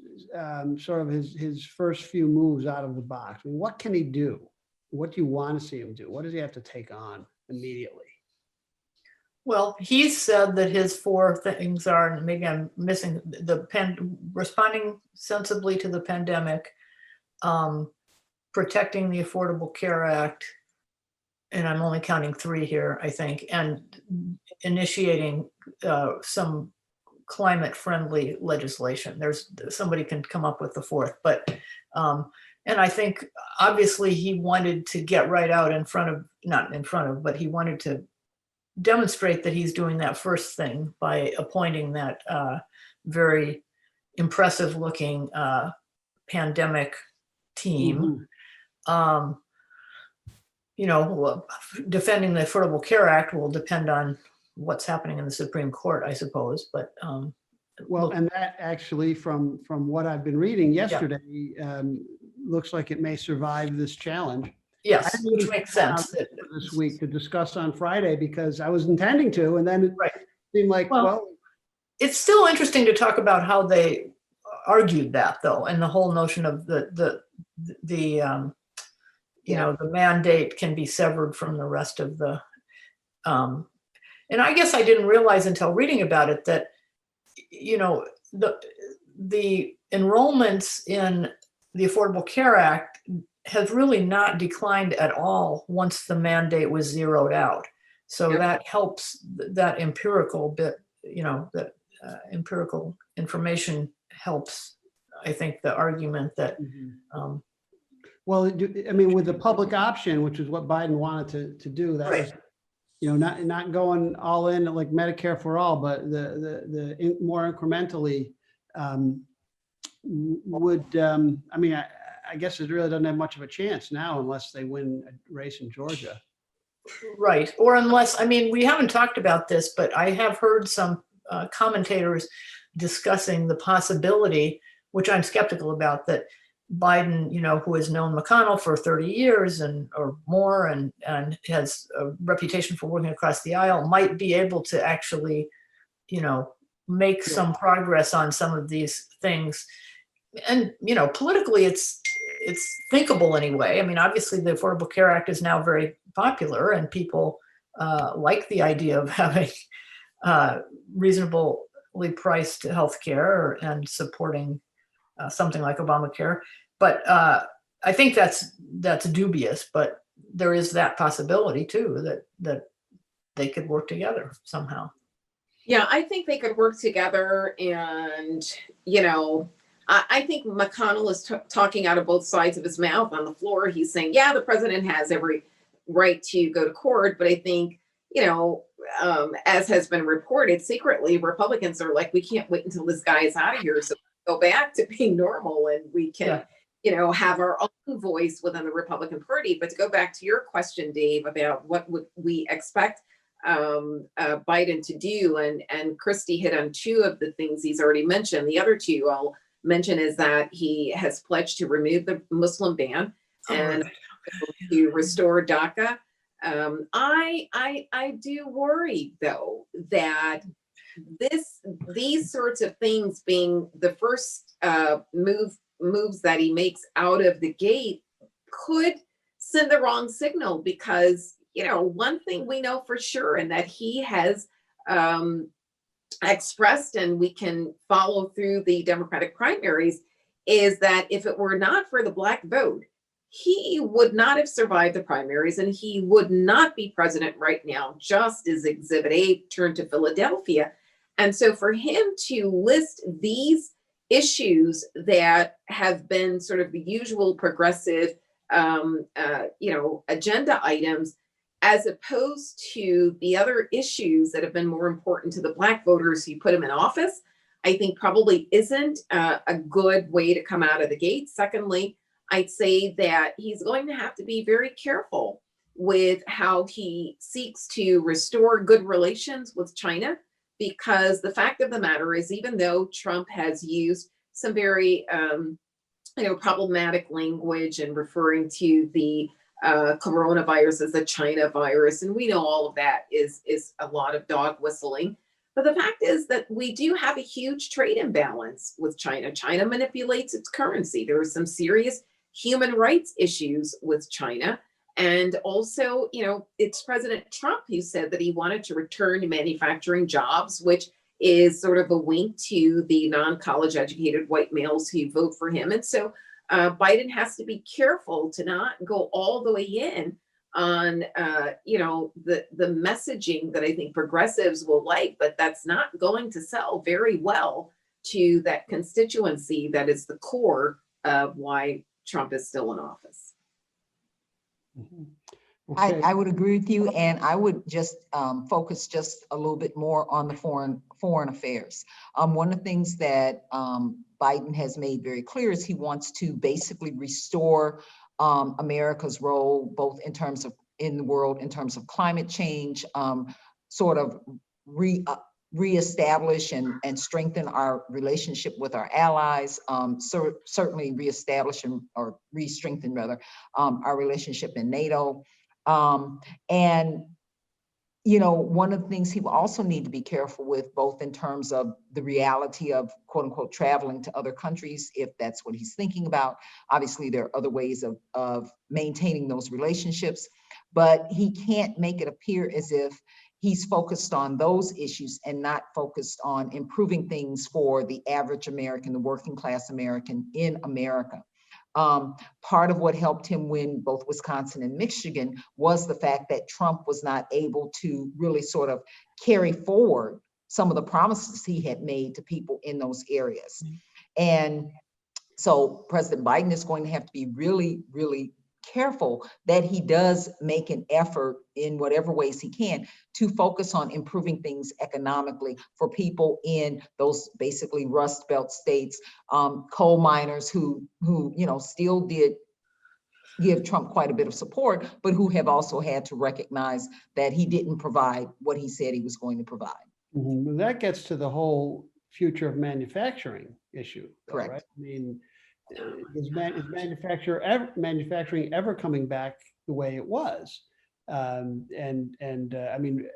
sort of his first few moves out of the box? I mean, what can he do? What do you want to see him do? What does he have to take on immediately? Well, he said that his 4 things are, and maybe I'm missing responding sensibly to the pandemic, protecting the Affordable Care Act, and I'm only counting 3 here, I think, and initiating some climate-friendly legislation. Somebody can come up with the 4th, but and I think obviously he wanted to get right out in front of, not in front of, but he wanted to demonstrate that he's doing that first thing by appointing that very impressive looking pandemic team. You know, defending the Affordable Care Act will depend on what's happening in the Supreme Court, I suppose. But well, and that actually, from what I've been reading yesterday, looks like it may survive this challenge. Yes, which makes sense. This week to discuss on Friday, because I was intending to, and then it seemed like, well, it's still interesting to talk about how they argued that, though, and the whole notion of the you know, the mandate can be severed from the rest of the, and I guess I didn't realize until reading about it that, you know, the enrollments in the Affordable Care Act has really not declined at all once the mandate was zeroed out. So that helps, that empirical bit, you know, that empirical information helps, I think, the argument that, well, I mean, with the public option, which is what Biden wanted to do, that was, you know, not going all in like Medicare for all, but the more incrementally would, I mean, I guess it really doesn't have much of a chance now unless they win a race in Georgia. Right. Or unless, I mean, we haven't talked about this, but I have heard some commentators discussing the possibility, which I'm skeptical about, that Biden, you know, who has known McConnell for 30 years or more and has a reputation for working across the aisle, might be able to actually, you know, make some progress on some of these things. And, you know, politically, it's thinkable anyway. I mean, obviously, the Affordable Care Act is now very popular, and people like the idea of having reasonably priced health care and supporting something like Obamacare. But I think that's dubious, but there is that possibility too, that they could work together somehow. Yeah, I think they could work together, and, you know, I think McConnell is talking out of both sides of his mouth on the floor. He's saying, yeah, the president has every right to go to court. But I think, you know, as has been reported secretly, Republicans are like, we can't wait until this guy is out of here, so we go back to being normal and we can, you know, have our own voice within the Republican Party. But to go back to your question, Dave, about what would we expect Biden to do, and Kristi hit on 2 of the things he's already mentioned. The other 2 I'll mention is that he has pledged to remove the Muslim ban and to restore DACA. I do worry, though, that these sorts of things being the first moves that he makes out of the gate could send the wrong signal, because, you know, one thing we know for sure, and that he has expressed, and we can follow through the Democratic primaries, is that if it were not for the Black vote, he would not have survived the primaries, and he would not be president right now, just as Exhibit A turned to Philadelphia. And so for him to list these issues that have been sort of the usual progressive, you know, agenda items, as opposed to the other issues that have been more important to the Black voters who put him in office, I think probably isn't a good way to come out of the gate. Secondly, I'd say that he's going to have to be very careful with how he seeks to restore good relations with China, because the fact of the matter is, even though Trump has used some very you know, problematic language and referring to the coronavirus as a China virus, and we know all of that is a lot of dog whistling. But the fact is that we do have a huge trade imbalance with China. China manipulates its currency. There are some serious human rights issues with China. And also, it's President Trump who said that he wanted to return to manufacturing jobs, which is sort of a wink to the non-college educated white males who vote for him. And so Biden has to be careful to not go all the way in on, the messaging that I think progressives will like, but that's not going to sell very well to that constituency that is the core of why Trump is still in office. Mhm. Okay. I would agree with you, and I would just focus just a little bit more on the foreign affairs. One of the things that Biden has made very clear is he wants to basically restore America's role, both in terms of in the world, in terms of climate change, sort of reestablish and strengthen our relationship with our allies, certainly reestablish or re-strengthen rather our relationship in NATO. And one of the things he will also need to be careful with, both in terms of the reality of quote unquote traveling to other countries, if that's what he's thinking about. Obviously, there are other ways of maintaining those relationships, but he can't make it appear as if he's focused on those issues and not focused on improving things for the average American, the working class American in America. Part of what helped him win both Wisconsin and Michigan was the fact that Trump was not able to really sort of carry forward some of the promises he had made to people in those areas. And so President Biden is going to have to be really, really careful that he does make an effort in whatever ways he can to focus on improving things economically for people in those basically Rust Belt states, coal miners who still did give Trump quite a bit of support, but who have also had to recognize that he didn't provide what he said he was going to provide. Mhm. Well, that gets to the whole future of manufacturing issue, though, Correct. right? I mean, is manufacturing ever coming back the way it was? I mean,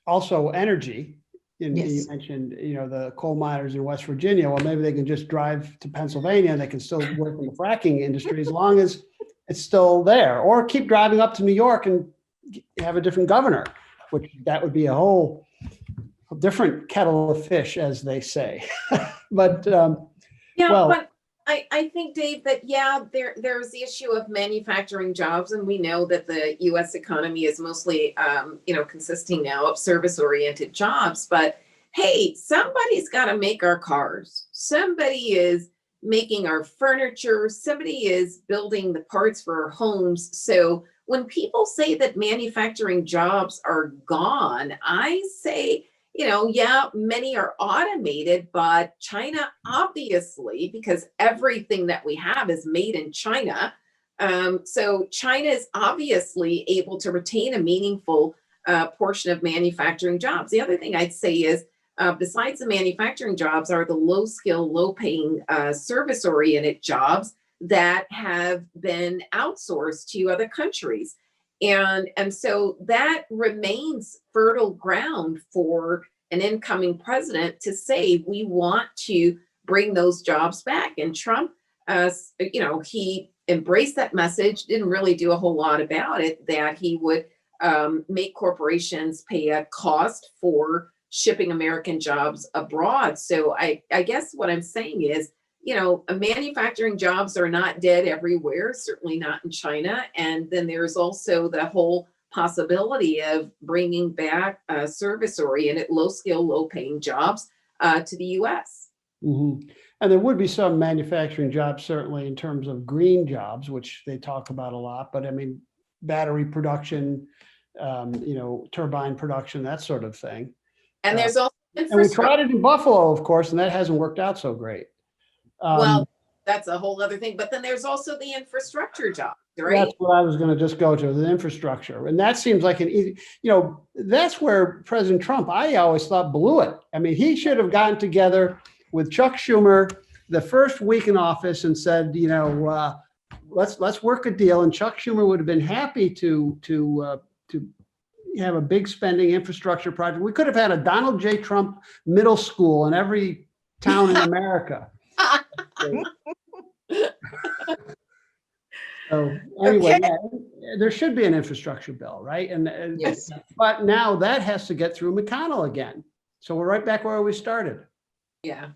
also energy. You Yes. mentioned, the coal miners in West Virginia. Well, maybe they can just drive to Pennsylvania and they can still work in the fracking industry as long as it's still there, or keep driving up to New York and have a different governor, which that would be a whole different kettle of fish, as they say. But But I think, Dave, that there's the issue of manufacturing jobs, and we know that the U.S. economy is mostly consisting now of service-oriented jobs. But hey, somebody's got to make our cars. Somebody is making our furniture. Somebody is building the parts for our homes. So when people say that manufacturing jobs are gone, I say, many are automated, but China, obviously, because everything that we have is made in China. So China is obviously able to retain a meaningful portion of manufacturing jobs. The other thing I'd say is, besides the manufacturing jobs, are the low skill, low paying service oriented jobs that have been outsourced to other countries. And so that remains fertile ground for an incoming president to say, we want to bring those jobs back. And Trump, he embraced that message, didn't really do a whole lot about it, that he would make corporations pay a cost for shipping American jobs abroad. So I guess what I'm saying is, manufacturing jobs are not dead everywhere, certainly not in China. And then there's also the whole possibility of bringing back service-oriented, low-skill, low-paying jobs to the U.S. Mm-hmm. And there would be some manufacturing jobs, certainly in terms of green jobs, which they talk about a lot. But I mean, battery production, turbine production, that sort of thing. And there's also and we tried it in Buffalo, of course, and that hasn't worked out so great. Well, that's a whole other thing. But then there's also the infrastructure job, right? That's what I was going to just go to, the infrastructure. And that seems like an easy, that's where President Trump, I always thought, blew it. I mean, he should have gotten together with Chuck Schumer the first week in office and said, let's work a deal. And Chuck Schumer would have been happy to have a big spending infrastructure project. We could have had a Donald J. Trump middle school in every town in America. So anyway, Okay. yeah, there should be an infrastructure bill, right? And Yes. but now that has to get through McConnell again. So we're right back where we started. Yeah.